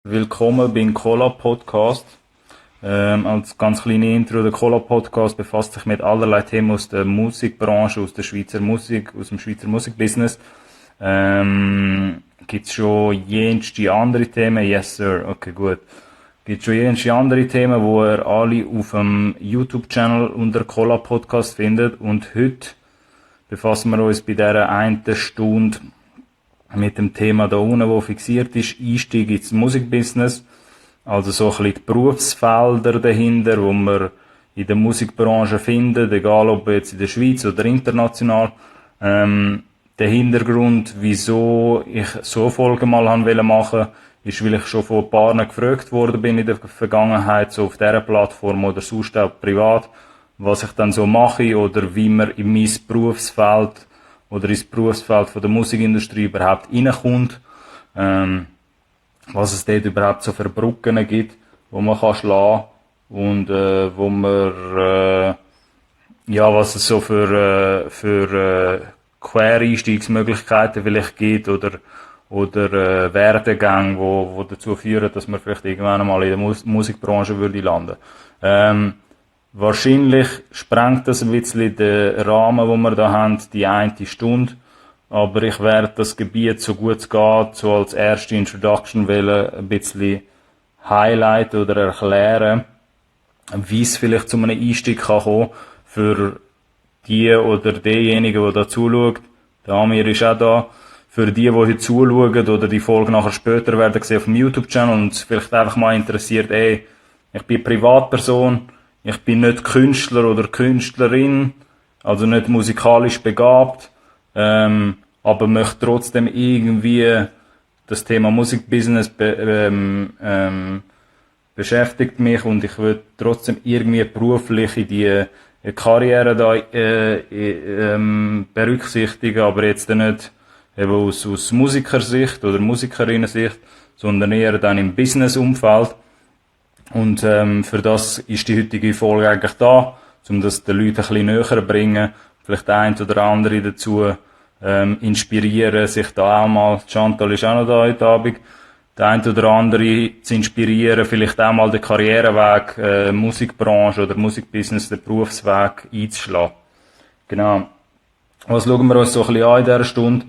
Willkommen beim Cola Podcast. Als ganz kleine Intro, der Cola Podcast befasst sich mit allerlei Themen aus der Musikbranche, aus der Schweizer Musik, aus dem Schweizer Musikbusiness. Gibt's schon jenste andere Themen? Yes, sir. Okay, gut. Gibt's schon jenste andere Themen, wo ihr alle auf dem YouTube-Channel unter Cola Podcast findet. Und heute befassen wir uns bei dieser einen Stunde mit dem Thema da unten, wo fixiert ist, Einstieg ins Musikbusiness. Also so ein bisschen die Berufsfelder dahinter, wo man in der Musikbranche findet, egal ob jetzt in der Schweiz oder international. Der Hintergrund, wieso ich so Folgen mal machen wollte, ist, weil ich schon von ein paar gefragt worden bin in der Vergangenheit, so auf dieser Plattform oder sonst auch privat, was ich dann so mache oder wie man in mein Berufsfeld oder ins Berufsfeld von der Musikindustrie überhaupt reinkommt, was es dort überhaupt so für Brücken gibt, wo man kann schlagen und wo man was es so für Quereinstiegsmöglichkeiten vielleicht gibt oder Werdegänge, wo dazu führen, dass man vielleicht irgendwann mal in der Musikbranche würde landen. Wahrscheinlich sprengt das ein bisschen den Rahmen, den wir da haben, die eine Stunde. Aber ich werde das Gebiet, so gut es geht, so als erste Introduction ein bisschen highlighten oder erklären, wie es vielleicht zu einem Einstieg kann kommen für die oder diejenigen, die da zuschauen. Der Amir ist auch da. Für die heute zuschauen oder die Folge nachher später werden sehen auf dem YouTube-Channel und es vielleicht einfach mal interessiert, ich bin Privatperson, ich bin nicht Künstler oder Künstlerin, also nicht musikalisch begabt, aber möchte trotzdem irgendwie das Thema Musikbusiness beschäftigt mich und ich will trotzdem irgendwie beruflich in die Karriere da berücksichtigen, aber jetzt nicht eben aus Musikersicht oder Musikerinnensicht, sondern eher dann im Businessumfeld. Und für das ist die heutige Folge eigentlich da, um das den Leuten ein bisschen näher zu bringen, vielleicht der ein oder andere dazu inspirieren, sich da auch mal, Chantal ist auch noch da heute Abend, der ein oder andere zu inspirieren, vielleicht auch mal den Karriereweg, Musikbranche oder Musikbusiness, den Berufsweg einzuschlagen. Genau. Was schauen wir uns so ein bisschen an in dieser Stunde?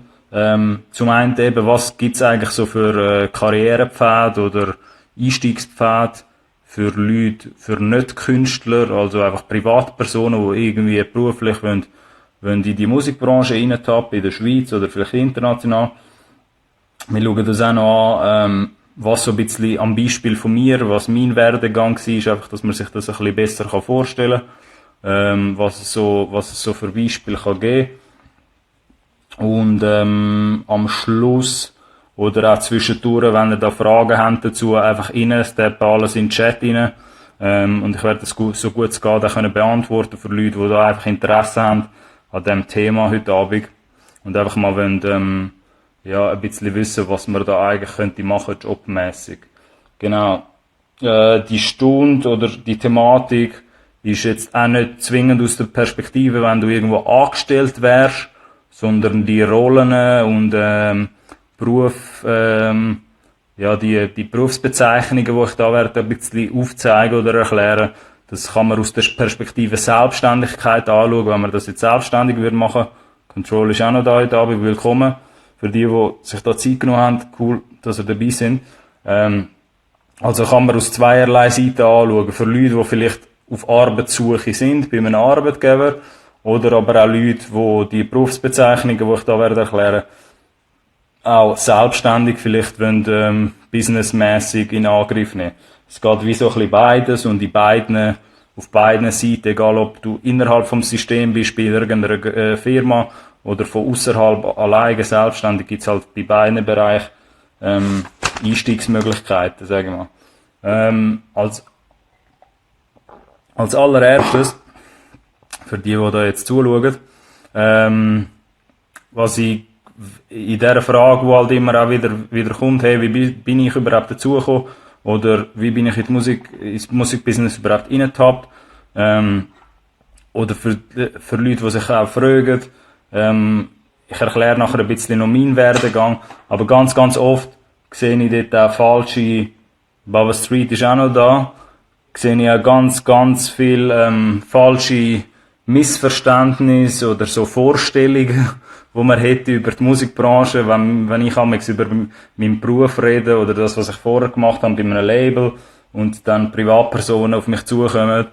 Zum einen eben, was gibt's eigentlich so für Karrierepfade oder Einstiegspfade für Leute, für Nicht-Künstler, also einfach Privatpersonen, die irgendwie beruflich wollen in die Musikbranche reintappen, in der Schweiz oder vielleicht international. Wir schauen das auch noch an, was so ein bisschen am Beispiel von mir, was mein Werdegang war, einfach, dass man sich das ein bisschen besser vorstellen kann, was es so für Beispiele kann geben. Und am Schluss oder auch zwischendurch, wenn ihr da Fragen habt dazu, einfach reinsteppen, alles in den Chat rein. Und ich werde das so gut es geht auch beantworten für Leute, die da einfach Interesse haben an diesem Thema heute Abend. Und einfach mal wollen, ein bisschen wissen, was man da eigentlich könnte machen, jobmässig. Genau. Die Stunde oder die Thematik ist jetzt auch nicht zwingend aus der Perspektive, wenn du irgendwo angestellt wärst, sondern die Rollen und Beruf, die Berufsbezeichnungen, die ich da werde ein bisschen aufzeigen oder erklären, das kann man aus der Perspektive Selbstständigkeit anschauen, wenn man das jetzt selbstständig würde machen. Control ist auch noch da heute Abend, willkommen. Für die sich da Zeit genommen haben, cool, dass ihr dabei sind. Also kann man aus zweierlei Seiten anschauen. Für Leute, die vielleicht auf Arbeitssuche sind, bei einem Arbeitgeber, oder aber auch Leute, die die Berufsbezeichnungen, die ich da werde erklären, auch selbstständig vielleicht wollen, businessmäßig in Angriff nehmen. Es geht wie so ein bisschen beides und auf beiden Seiten, egal ob du innerhalb vom System bist, bei irgendeiner Firma oder von außerhalb alleine selbstständig, gibt's halt bei beiden Bereichen Einstiegsmöglichkeiten, sagen wir mal. Als allererstes, für die da jetzt zuschauen, was ich in dieser Frage, die halt immer auch wieder kommt, hey, wie bin ich überhaupt dazugekommen? Oder wie bin ich ins Musikbusiness überhaupt reingetappt? Oder für Leute, die sich auch fragen, ich erkläre nachher ein bisschen noch meinen Werdegang, aber ganz, ganz oft sehe ich dort auch falsche Baba Street ist auch noch da. Sehe ich auch ganz viel falsche Missverständnisse oder so Vorstellungen, wo man hätte über die Musikbranche, wenn ich einmal über meinen Beruf rede oder das, was ich vorher gemacht habe bei einem Label und dann Privatpersonen auf mich zukommen,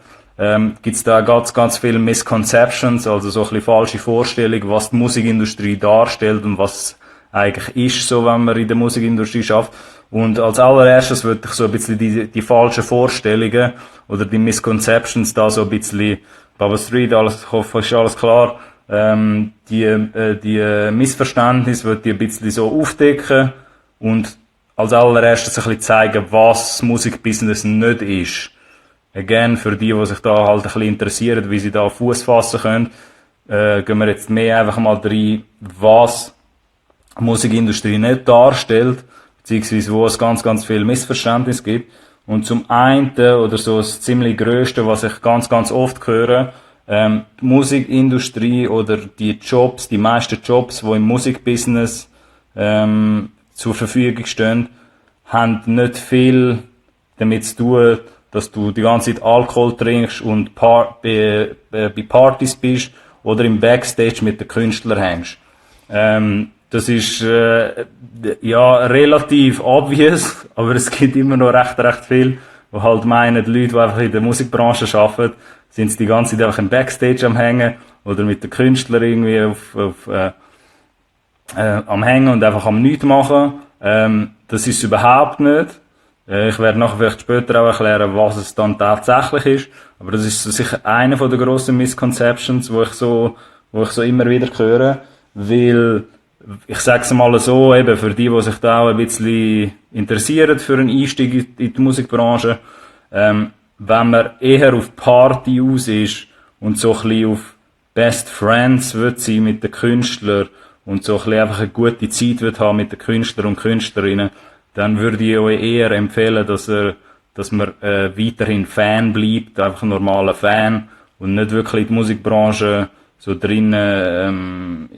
gibt's da ganz viele Misconceptions, also so ein bisschen falsche Vorstellungen, was die Musikindustrie darstellt und was eigentlich ist, so wenn man in der Musikindustrie schafft. Und als allererstes würde ich so ein bisschen die falschen Vorstellungen oder die Misconceptions da so ein bisschen, Baba Street, alles, ich hoffe, ist alles klar, die Missverständnisse würde ich ein bisschen so aufdecken und als allererstes ein bisschen zeigen, was das Musikbusiness nicht ist. Again, für die sich da halt ein bisschen interessieren, wie sie da Fuß fassen können, gehen wir jetzt mehr einfach mal rein, was die Musikindustrie nicht darstellt, beziehungsweise wo es ganz viel Missverständnis gibt. Und zum einen, oder so das ziemlich Größte, was ich ganz oft höre, die Musikindustrie oder die meisten Jobs, die im Musikbusiness zur Verfügung stehen, haben nicht viel damit zu tun, dass du die ganze Zeit Alkohol trinkst und bei Partys bist oder im Backstage mit den Künstlern hängst. Das ist ja relativ obvious, aber es gibt immer noch recht viel, wo halt meinen, die Leute, die einfach in der Musikbranche arbeiten, sind die ganze Zeit einfach im Backstage am Hängen oder mit den Künstlern irgendwie am Hängen und einfach am Nichts machen. Das ist überhaupt nicht. Ich werde nachher vielleicht später auch erklären, was es dann tatsächlich ist. Aber das ist so sicher einer der grossen Misconceptions, wo ich so immer wieder höre. Weil, ich sag's mal so, eben, für die sich da auch ein bisschen interessieren für einen Einstieg in die Musikbranche, wenn man eher auf Party aus ist und so ein bisschen auf Best Friends wird sein mit den Künstlern und so ein bisschen einfach eine gute Zeit wird haben mit den Künstlern und Künstlerinnen, dann würde ich euch eher empfehlen, dass man weiterhin Fan bleibt, einfach ein normaler Fan und nicht wirklich in die Musikbranche so drinnen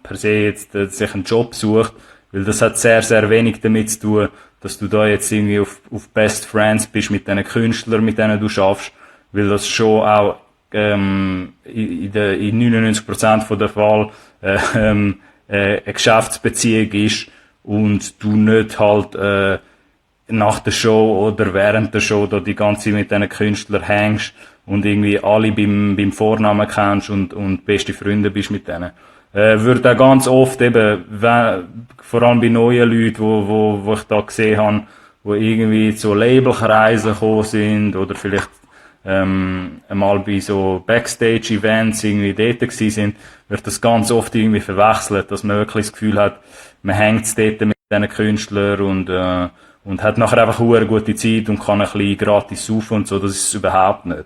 per se jetzt sich einen Job sucht, weil das hat sehr wenig damit zu tun, dass du da jetzt irgendwie auf Best Friends bist mit diesen Künstlern, mit denen du schaffst, weil das schon auch in 99% der Fall eine Geschäftsbeziehung ist und du nicht halt nach der Show oder während der Show da die ganze Zeit mit diesen Künstlern hängst und irgendwie alle beim Vornamen kennst und beste Freunde bist mit denen. Wird auch ganz oft eben, vor allem bei neuen Leuten, wo ich da gesehen habe, wo irgendwie zu Labelkreisen gekommen sind oder vielleicht einmal bei so Backstage-Events irgendwie dort gewesen sind, wird das ganz oft irgendwie verwechselt, dass man wirklich das Gefühl hat, man hängt dort mit diesen Künstlern und hat nachher einfach eine gute Zeit und kann ein bisschen gratis saufen und so, das ist es überhaupt nicht.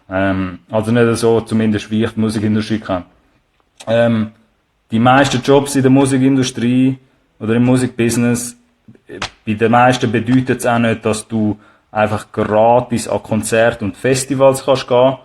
Also nicht so, zumindest wie ich die Musikindustrie kenne. Die meisten Jobs in der Musikindustrie oder im Musikbusiness, bei den meisten bedeutet es auch nicht, dass du einfach gratis an Konzerte und Festivals kannst gehen.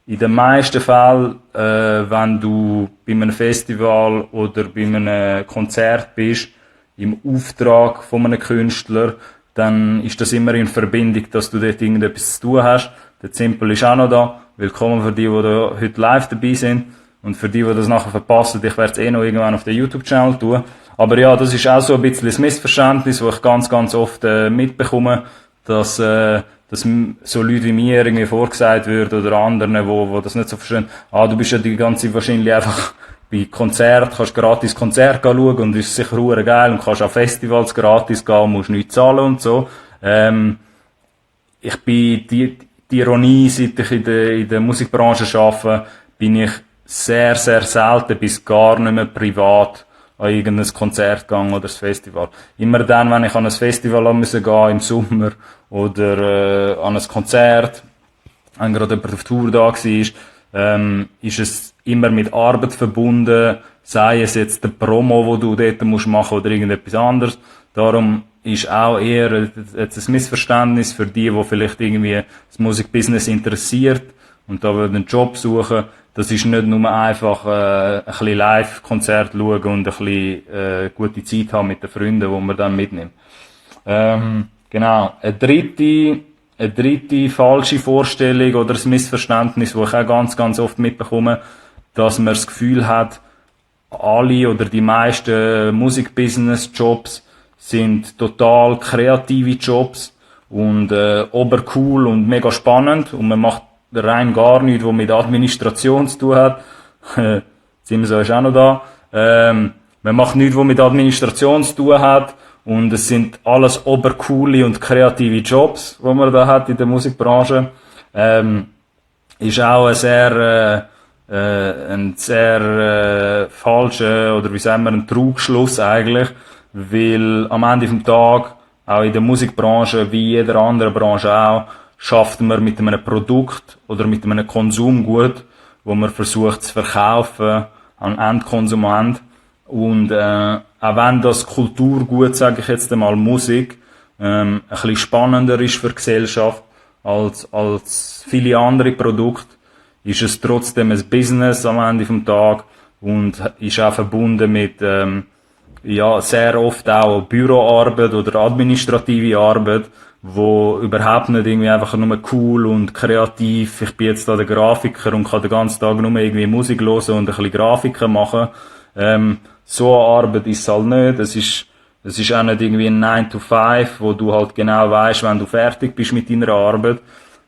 In den meisten Fällen, wenn du bei einem Festival oder bei einem Konzert bist, im Auftrag von einem Künstler, dann ist das immer in Verbindung, dass du dort irgendetwas zu tun hast. Der Simple ist auch noch da. Willkommen für die da heute live dabei sind. Und für die das nachher verpassen, ich werde es noch irgendwann auf den YouTube-Channel tun. Aber ja, das ist auch so ein bisschen das Missverständnis, wo ich ganz oft mitbekomme, dass so Leute wie mir irgendwie vorgesagt wird oder anderen, wo das nicht so verstehen. Du bist ja die ganze Zeit wahrscheinlich einfach bei Konzert, kannst gratis Konzert schauen und ist sicher hure geil und kannst auch Festivals gratis gehen, musst nichts zahlen und so. Ich bin die Ironie, seit ich in der Musikbranche arbeite, bin ich sehr selten bis gar nicht mehr privat an irgendein Konzert gegangen oder ein Festival. Immer dann, wenn ich an ein Festival gehen musste im Sommer oder an ein Konzert, wenn gerade jemand auf Tour da war, ist es immer mit Arbeit verbunden, sei es jetzt der Promo, wo du dort machen musst oder irgendetwas anderes. Darum ist auch eher jetzt ein Missverständnis für die vielleicht irgendwie das Musikbusiness interessiert und da einen Job suchen. Das ist nicht nur einfach ein bisschen Live-Konzert schauen und ein bisschen gute Zeit haben mit den Freunden, die man dann mitnimmt. Genau. Eine dritte falsche Vorstellung oder ein Missverständnis, das ich auch ganz, ganz oft mitbekomme, dass man das Gefühl hat, alle oder die meisten Musikbusiness-Jobs sind total kreative Jobs und obercool und mega spannend und man macht rein gar nichts, was mit Administration zu tun hat. Simso ist auch noch da. Man macht nichts, was mit Administration zu tun hat und es sind alles obercoole und kreative Jobs, die man da hat in der Musikbranche. Ist auch ein sehr falscher oder wie sagen wir ein Trugschluss eigentlich, weil am Ende vom Tag auch in der Musikbranche wie jeder anderen Branche auch schafft man mit einem Produkt oder mit einem Konsumgut, wo man versucht zu verkaufen an Endkonsument und auch wenn das Kulturgut, sage ich jetzt einmal Musik, ein bisschen spannender ist für die Gesellschaft als viele andere Produkte, ist es trotzdem ein Business am Ende vom Tag und ist auch verbunden mit sehr oft auch Büroarbeit oder administrative Arbeit, wo überhaupt nicht irgendwie einfach nur cool und kreativ, ich bin jetzt da der Grafiker und kann den ganzen Tag nur irgendwie Musik hören und ein bisschen Grafiken machen. So eine Arbeit ist es halt nicht. Es ist auch nicht irgendwie ein 9 to 5, wo du halt genau weißt, wenn du fertig bist mit deiner Arbeit,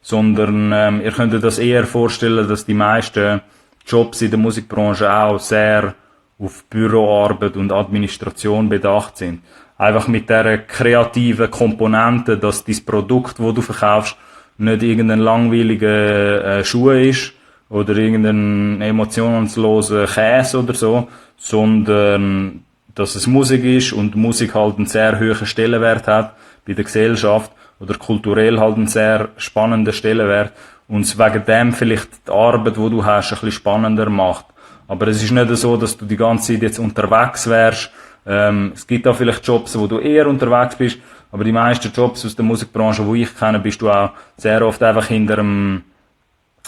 sondern ihr könnt euch das eher vorstellen, dass die meisten Jobs in der Musikbranche auch sehr auf Büroarbeit und Administration bedacht sind. Einfach mit der kreativen Komponente, dass dein Produkt, das du verkaufst, nicht irgendein langweiliger Schuh ist oder irgendein emotionsloser Käse oder so, sondern dass es Musik ist und Musik halt einen sehr hohen Stellenwert hat bei der Gesellschaft oder kulturell halt einen sehr spannenden Stellenwert und es wegen dem vielleicht die Arbeit, die du hast, ein bisschen spannender macht. Aber es ist nicht so, dass du die ganze Zeit jetzt unterwegs wärst. Es gibt auch vielleicht Jobs, wo du eher unterwegs bist, aber die meisten Jobs aus der Musikbranche, die ich kenne, bist du auch sehr oft einfach hinter einem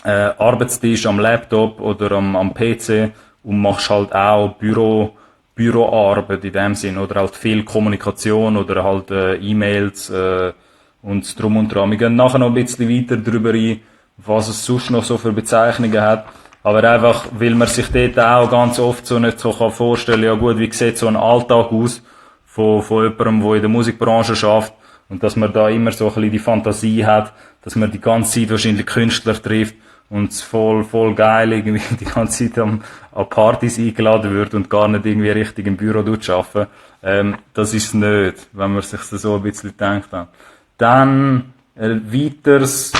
Arbeitstisch, am Laptop oder am PC und machst halt auch Büroarbeit in dem Sinn oder halt viel Kommunikation oder halt E-Mails und drum und dran. Wir gehen nachher noch ein bisschen weiter darüber ein, was es sonst noch so für Bezeichnungen hat. Aber einfach, weil man sich dort auch ganz oft so nicht so vorstellen kann, ja gut, wie sieht so ein Alltag aus von jemandem, der in der Musikbranche schafft und dass man da immer so ein bisschen die Fantasie hat, dass man die ganze Zeit wahrscheinlich Künstler trifft und es voll geil irgendwie die ganze Zeit an Partys eingeladen wird und gar nicht irgendwie richtig im Büro arbeiten. Das ist nicht, wenn man sich das so ein bisschen denkt. Dann weiteres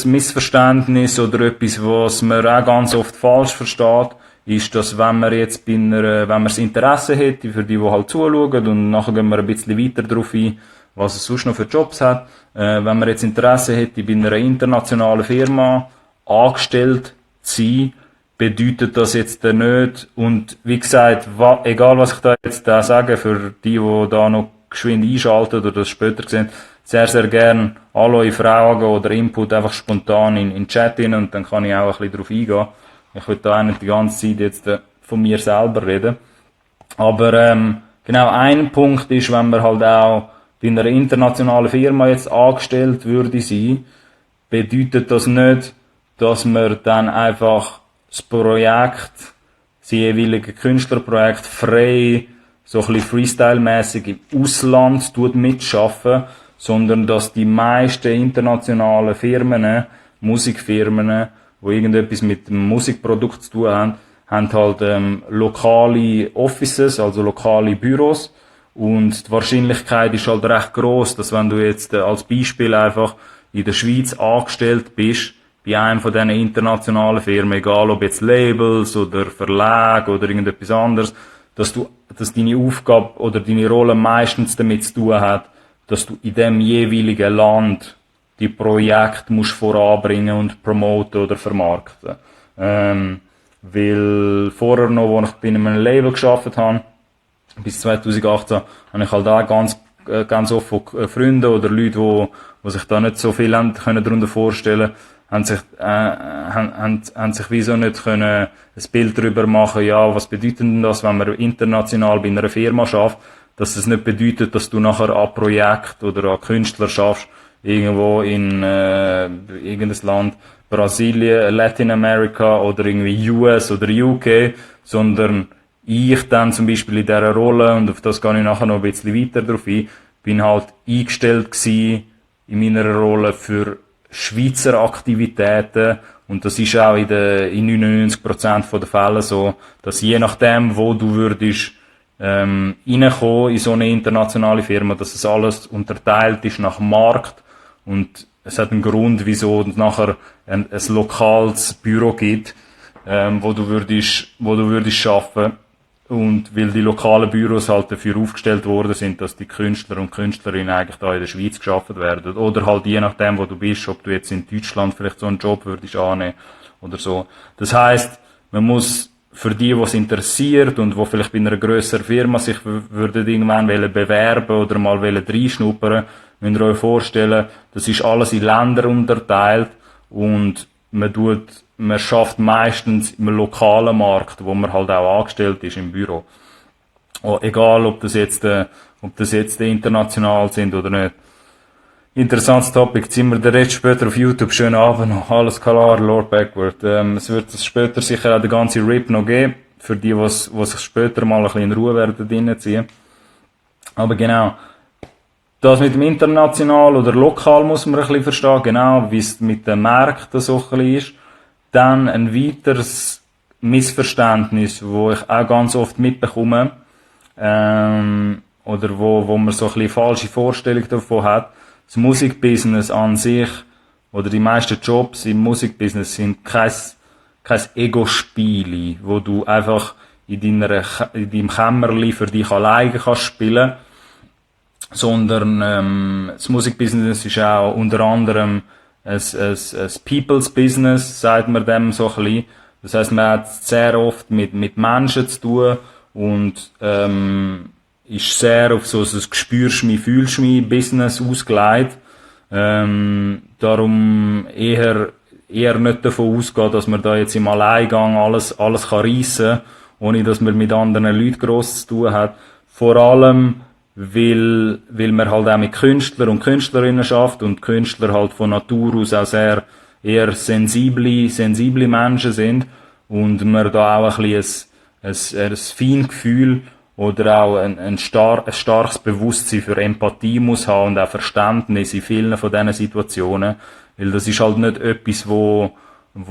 Missverständnis oder etwas, was man auch ganz oft falsch versteht, ist, dass wenn man jetzt wenn man das Interesse hätte, für die halt zuschauen, und nachher gehen wir ein bisschen weiter darauf ein, was es sonst noch für Jobs hat, wenn man jetzt Interesse hätte, bei einer internationalen Firma angestellt zu sein, bedeutet das jetzt nicht, und wie gesagt, egal was ich da jetzt sage, für die da noch geschwind einschalten oder das später sehen, sehr, sehr gern alle eure Fragen oder Input einfach spontan in den Chat rein und dann kann ich auch ein bisschen darauf eingehen. Ich will da nicht die ganze Zeit jetzt von mir selber reden. Aber genau, ein Punkt ist, wenn man halt auch bei einer internationalen Firma jetzt angestellt würde sein, bedeutet das nicht, dass man dann einfach das Projekt, das jeweilige Künstlerprojekt frei, so ein bisschen Freestyle-mäßig im Ausland mitschaffen, sondern dass die meisten internationalen Firmen, Musikfirmen, die irgendetwas mit dem Musikprodukt zu tun haben, haben halt lokale Offices, also lokale Büros, und die Wahrscheinlichkeit ist halt recht gross, dass wenn du jetzt als Beispiel einfach in der Schweiz angestellt bist, bei einem von diesen internationalen Firmen, egal ob jetzt Labels oder Verlage oder irgendetwas anderes, dass deine Aufgabe oder deine Rolle meistens damit zu tun hat, dass du in dem jeweiligen Land die Projekte musst voranbringen und promoten oder vermarkten. Weil vorher noch, wo ich bei einem Label gearbeitet habe, bis 2018, habe ich halt auch ganz oft von Freunden oder Leuten, die sich da nicht so viel darunter vorstellen können, haben sich wieso nicht können ein Bild darüber machen, ja, was bedeutet denn das, wenn man international bei einer Firma schafft, dass es nicht bedeutet, dass du nachher an Projekt oder an Künstler schaffst, irgendwo in irgendein Land, Brasilien, Latin America oder irgendwie US oder UK, sondern ich dann zum Beispiel in dieser Rolle, und auf das gehe ich nachher noch ein bisschen weiter drauf ein, bin halt eingestellt gewesen in meiner Rolle für Schweizer Aktivitäten, und das ist auch in 99% der Fälle so, dass je nachdem, wo du würdest reinkommen in so eine internationale Firma, dass es alles unterteilt ist nach Markt, und es hat einen Grund, wieso es nachher ein lokales Büro gibt, wo du würdest arbeiten. Und weil die lokalen Büros halt dafür aufgestellt worden sind, dass die Künstler und Künstlerinnen eigentlich da in der Schweiz geschaffen werden. Oder halt je nachdem, wo du bist, ob du jetzt in Deutschland vielleicht so einen Job würdest annehmen oder so. Das heisst, man muss für die, was interessiert und wo vielleicht bei einer grösseren Firma sich würden irgendwann bewerben oder mal reinschnuppern, müsst ihr euch vorstellen, das ist alles in Länder unterteilt, und man schafft meistens im lokalen Markt, wo man halt auch angestellt ist im Büro. Egal, ob das jetzt international sind oder nicht. Interessantes Topic. Ziehen wir den Rest später auf YouTube. Schönen Abend noch. Alles klar, Lord Backward. Es wird später sicher auch den ganzen Rip noch geben. Für die, die sich später mal ein bisschen in Ruhe werden reinziehen. Aber genau. Das mit dem international oder lokal muss man ein bisschen verstehen. Genau, wie es mit den Märkten so ein bisschen ist. Dann ein weiteres Missverständnis, wo ich auch ganz oft mitbekomme, oder wo man so ein bisschen falsche Vorstellung davon hat. Das Musikbusiness an sich, oder die meisten Jobs im Musikbusiness sind kein Ego-Spiel, wo du einfach in deinem Kämmerli für dich alleine kannst spielen, sondern das Musikbusiness ist auch unter anderem ein People's Business, sagt man dem so ein bisschen. Das heisst, man hat sehr oft mit Menschen zu tun und ist sehr auf so ein «Spürst mich, fühlst mich» Business ausgelegt. Darum eher nicht davon ausgehen, dass man da jetzt im Alleingang alles kann reissen, ohne dass man mit anderen Leuten gross zu tun hat. Vor allem, weil man halt auch mit Künstlern und Künstlerinnen schafft und Künstler halt von Natur aus auch eher sensible Menschen sind und man da auch ein bisschen ein Feingefühl oder auch ein starkes Bewusstsein für Empathie muss haben und auch Verständnis in vielen von diesen Situationen, weil das ist halt nicht etwas, wo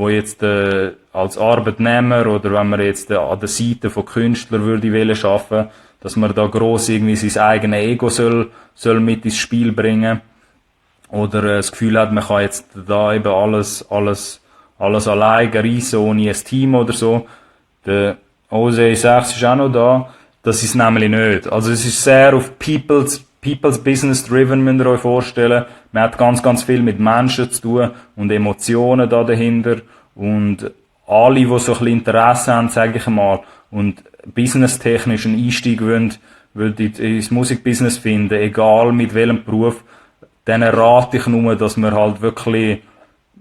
jetzt als Arbeitnehmer oder wenn man jetzt an der Seite von Künstlern würde arbeiten, dass man da gross irgendwie sein eigenes Ego soll mit ins Spiel bringen oder das Gefühl hat, man kann jetzt da eben alles alleine reissen, ohne ein Team oder so. Der OSE 6 ist auch noch da. Das ist nämlich nicht. Also es ist sehr auf People's Business driven, müsst ihr euch vorstellen. Man hat ganz viel mit Menschen zu tun und Emotionen da dahinter. Und alle, die so ein bisschen Interesse haben, sage ich mal, und businesstechnisch einen Einstieg wollen ins Musikbusiness finden, egal mit welchem Beruf, denen rate ich nur, dass man halt wirklich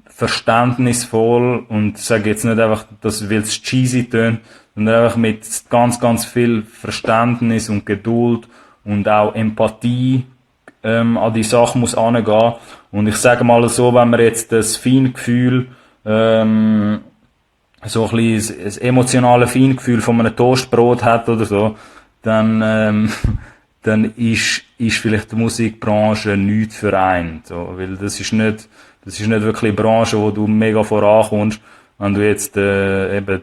verständnisvoll, und sage jetzt nicht einfach, dass weil es cheesy tönt, sondern einfach mit ganz viel Verständnis und Geduld und auch Empathie an die Sache muss angehen. Und ich sage mal so, wenn man jetzt das Feingefühl, so ein bisschen das emotionale Feingefühl von einem Toastbrot hat oder so, dann ist vielleicht die Musikbranche nichts für einen. So, weil das ist nicht wirklich eine Branche, wo du mega vorankommst, wenn du jetzt eben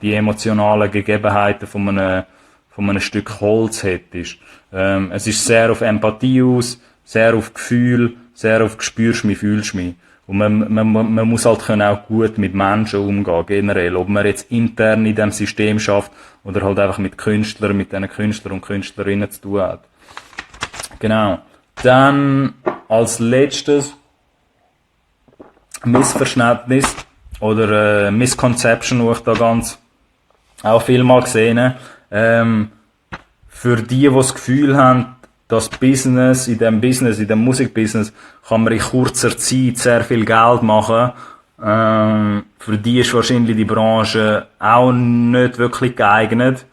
die emotionalen Gegebenheiten von einem Stück Holz hättest. Es ist sehr auf Empathie aus, sehr auf Gefühl, sehr auf «Spürst mich, fühlst mich». Und man muss halt auch gut mit Menschen umgehen, generell. Ob man jetzt intern in diesem System schafft oder halt einfach mit Künstlern, mit diesen Künstlern und Künstlerinnen zu tun hat. Genau. Dann als letztes Missverständnis oder Misconception, wo ich da ganz auch viel mal gesehen habe. Für die das Gefühl haben, das Business, in dem Musikbusiness, kann man in kurzer Zeit sehr viel Geld machen. Für die ist wahrscheinlich die Branche auch nicht wirklich geeignet,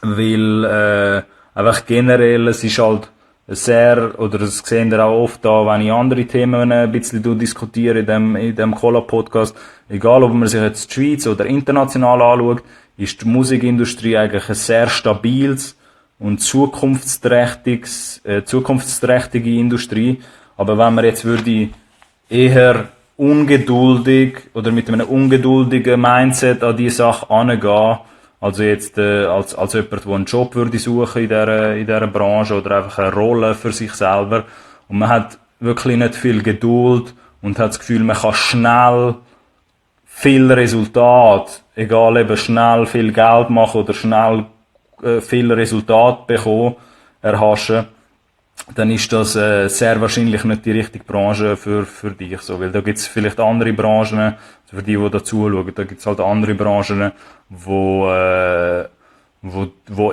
weil einfach generell, es ist halt sehr, oder das sehen wir auch oft da, wenn ich andere Themen ein bisschen diskutiere in dem Cola-Podcast, egal ob man sich jetzt die Schweiz oder international anschaut, ist die Musikindustrie eigentlich ein sehr stabiles und zukunftsträchtige Industrie. Aber wenn man jetzt würde eher ungeduldig oder mit einem ungeduldigen Mindset an die Sache angehen, also jetzt als jemand, der einen Job würde suchen in dieser Branche oder einfach eine Rolle für sich selber und man hat wirklich nicht viel Geduld und hat das Gefühl, man kann schnell viel Resultat, egal eben schnell viel Geld machen oder schnell viel Resultat bekommen, erhaschen, dann ist das sehr wahrscheinlich nicht die richtige Branche für dich. So. Weil da gibt es vielleicht andere Branchen, für die da zuschauen, da gibt es halt andere Branchen, wo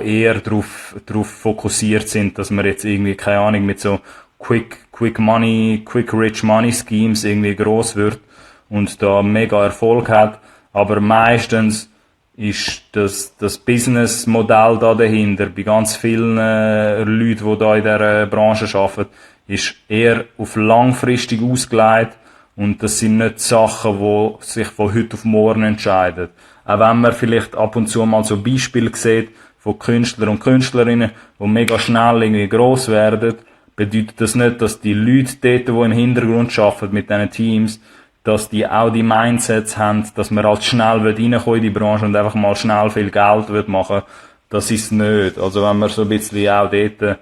eher darauf fokussiert sind, dass man jetzt irgendwie, keine Ahnung, mit so quick rich money Schemes irgendwie gross wird und da mega Erfolg hat. Aber meistens ist das Businessmodell da dahinter, bei ganz vielen Leuten, die da in dieser Branche arbeiten, ist eher auf langfristig ausgelegt und das sind nicht Sachen, die sich von heute auf morgen entscheiden. Auch wenn man vielleicht ab und zu mal so Beispiele sieht von Künstlern und Künstlerinnen, die mega schnell irgendwie gross werden, bedeutet das nicht, dass die Leute dort, die im Hintergrund arbeiten mit diesen Teams, dass die auch die Mindsets haben, dass man halt schnell reinkommen in die Branche und einfach mal schnell viel Geld machen. Das ist nicht. Also wenn man so ein bisschen auch dort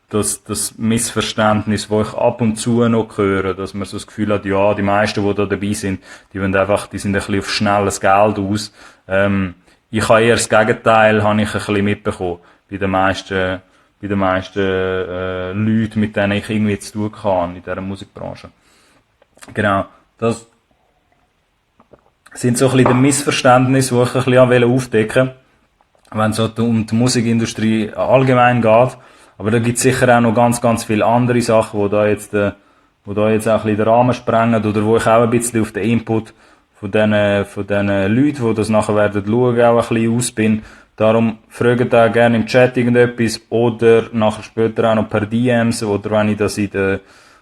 das Missverständnis, wo ich ab und zu noch höre, dass man so das Gefühl hat, ja, die meisten, die da dabei sind, die sind ein bisschen auf schnelles Geld aus. Ich habe eher das Gegenteil, habe ich ein bisschen mitbekommen. Bei den meisten Leuten, mit denen ich irgendwie zu tun kann in dieser Musikbranche. Genau. Das sind so ein bisschen die Missverständnisse, die ich ein bisschen aufdecken wollte, wenn es so um die Musikindustrie allgemein geht. Aber da gibt es sicher auch noch ganz, ganz viele andere Sachen, die da jetzt auch ein bisschen den Rahmen sprengen oder wo ich auch ein bisschen auf den Input von diesen Leuten, die das nachher werden schauen, auch ein bisschen aus bin. Darum fragt auch gerne im Chat irgendetwas oder nachher später auch noch per DMs oder wenn ich das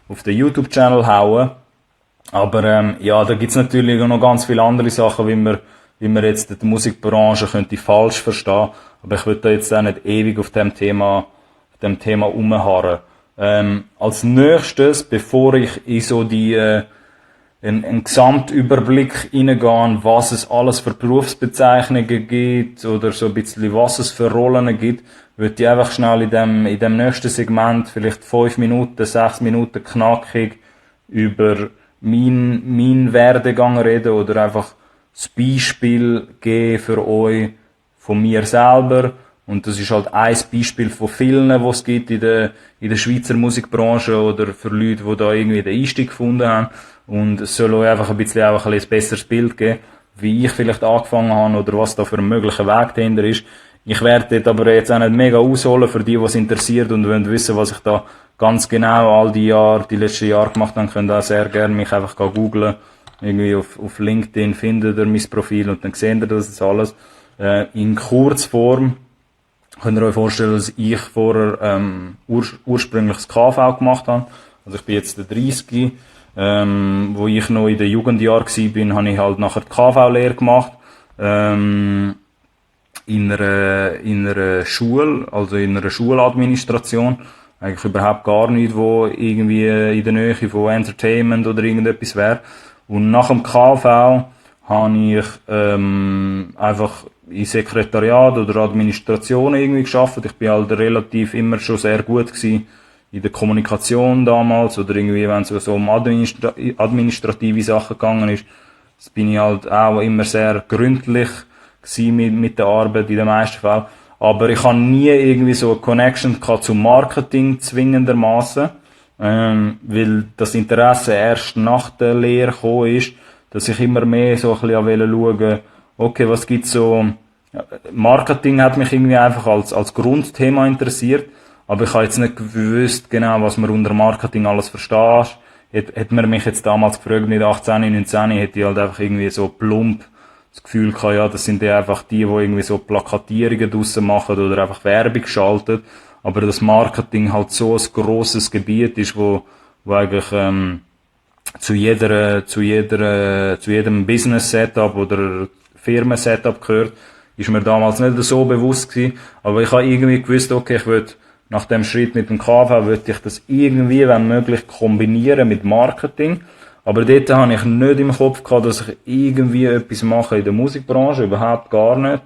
auf den YouTube-Channel haue. Aber ja, da gibt's natürlich auch noch ganz viele andere Sachen, wie man jetzt die Musikbranche könnte falsch verstehen. Aber ich will da jetzt auch nicht ewig auf dem Thema rumharren. Als nächstes, bevor ich in so einen Gesamtüberblick hineingehe, was es alles für Berufsbezeichnungen gibt oder so ein bisschen was es für Rollen gibt, würde ich einfach schnell in dem nächsten Segment vielleicht 5 Minuten, 6 Minuten knackig über mein Werdegang reden oder einfach das Beispiel geben für euch von mir selber. Und das ist halt ein Beispiel von vielen, die es gibt in der Schweizer Musikbranche oder für Leute, die da irgendwie den Einstieg gefunden haben. Und es soll euch einfach ein bisschen ein besseres Bild geben, wie ich vielleicht angefangen habe oder was da für ein möglicher Weg dahinter ist. Ich werde dort aber jetzt auch nicht mega ausholen für die, was interessiert und wollen wissen, was ich da ganz genau die letzten Jahre gemacht habe, könnt ihr auch sehr gerne mich einfach googlen. Irgendwie auf LinkedIn findet ihr mein Profil und dann seht ihr das jetzt alles. In Kurzform könnt ihr euch vorstellen, dass ich vorher ursprünglich das KV gemacht habe. Also ich bin jetzt der 30. Wo ich noch in den Jugendjahren war, habe ich halt nachher die KV-Lehre gemacht. In einer Schule, also in einer Schuladministration. Eigentlich überhaupt gar nicht, wo irgendwie in der Nähe von Entertainment oder irgendetwas wäre. Und nach dem KV habe ich einfach in Sekretariat oder Administration irgendwie geschafft. Ich bin halt relativ immer schon sehr gut gewesen in der Kommunikation damals oder irgendwie, wenn es so um administrative Sachen gegangen ist, bin ich halt auch immer sehr gründlich gewesen mit der Arbeit in den meisten Fällen. Aber ich habe nie irgendwie so eine Connection gehabt zum Marketing zwingendermaßen, weil das Interesse erst nach der Lehre gekommen ist, dass ich immer mehr so ein bisschen schauen, okay, was gibt's so, Marketing hat mich irgendwie einfach als Grundthema interessiert, aber ich habe jetzt nicht gewusst genau, was man unter Marketing alles versteht. Hätte man mich jetzt damals gefragt, mit 18, 19, hätte ich halt einfach irgendwie so plump das Gefühl gehabt, ja, das sind ja einfach die irgendwie so Plakatierungen draussen machen oder einfach Werbung schalten. aber das Marketing halt so ein grosses Gebiet ist, wo eigentlich zu jedem Business-Setup oder Firmen-Setup gehört, ist mir damals nicht so bewusst gewesen. Aber ich habe irgendwie gewusst, okay, ich will nach dem Schritt mit dem KV, will ich das irgendwie, wenn möglich, kombinieren mit Marketing. Aber dort habe ich nicht im Kopf gehabt, dass ich irgendwie etwas mache in der Musikbranche, überhaupt gar nicht.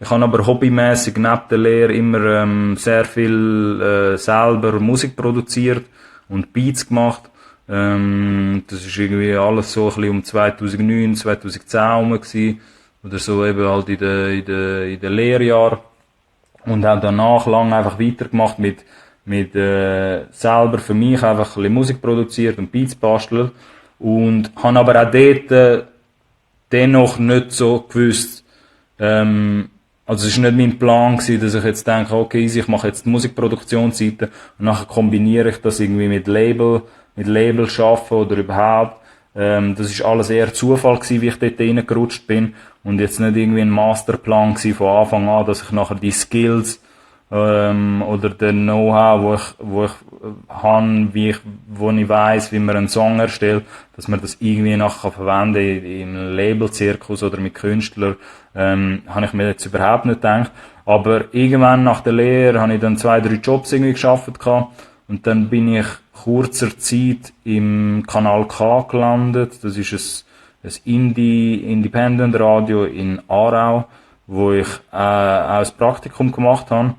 Ich habe aber hobbymäßig neben der Lehre immer sehr viel selber Musik produziert und Beats gemacht. Das ist irgendwie alles so ein bisschen um 2009, 2010 herum gewesen. Oder so eben halt in den Lehrjahren. Und auch danach lang einfach weitergemacht mit selber für mich einfach ein bisschen Musik produziert und Beats bastelt. Und habe aber auch dort dennoch nicht so gewusst, also es ist nicht mein Plan gewesen, dass ich jetzt denke, okay, easy, ich mache jetzt die Musikproduktionsseite und nachher kombiniere ich das irgendwie mit Label schaffen oder überhaupt. Das ist alles eher Zufall gewesen, wie ich dort reingerutscht bin und jetzt nicht irgendwie ein Masterplan gewesen von Anfang an, dass ich nachher die Skills oder den Know-how, wo ich habe, wo ich weiss, wie man einen Song erstellt, dass man das irgendwie nachher verwenden im Labelzirkus oder mit Künstlern, habe ich mir jetzt überhaupt nicht gedacht. Aber irgendwann nach der Lehre habe ich dann 2, 3 Jobs irgendwie geschafft gehabt und dann bin ich kurzer Zeit im Kanal K gelandet. Das ist ein Independent Radio in Aarau, wo ich auch ein Praktikum gemacht habe.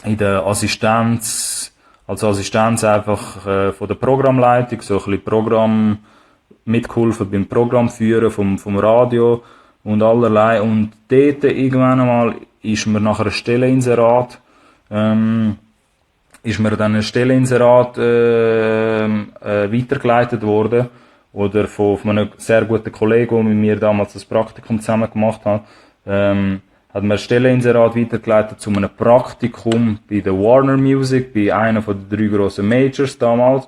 In der Assistenz, als Assistenz einfach von der Programmleitung, so ein bisschen Programm mitgeholfen beim Programmführen vom Radio und allerlei. Und dort irgendwann einmal ist mir nach einer Stelleninserat weitergeleitet worden oder von einem sehr guten Kollegen, der mit mir damals das Praktikum zusammen gemacht hat, hat mir ein Stelleninserat weitergeleitet zu einem Praktikum bei der Warner Music, bei einer von den 3 grossen Majors damals.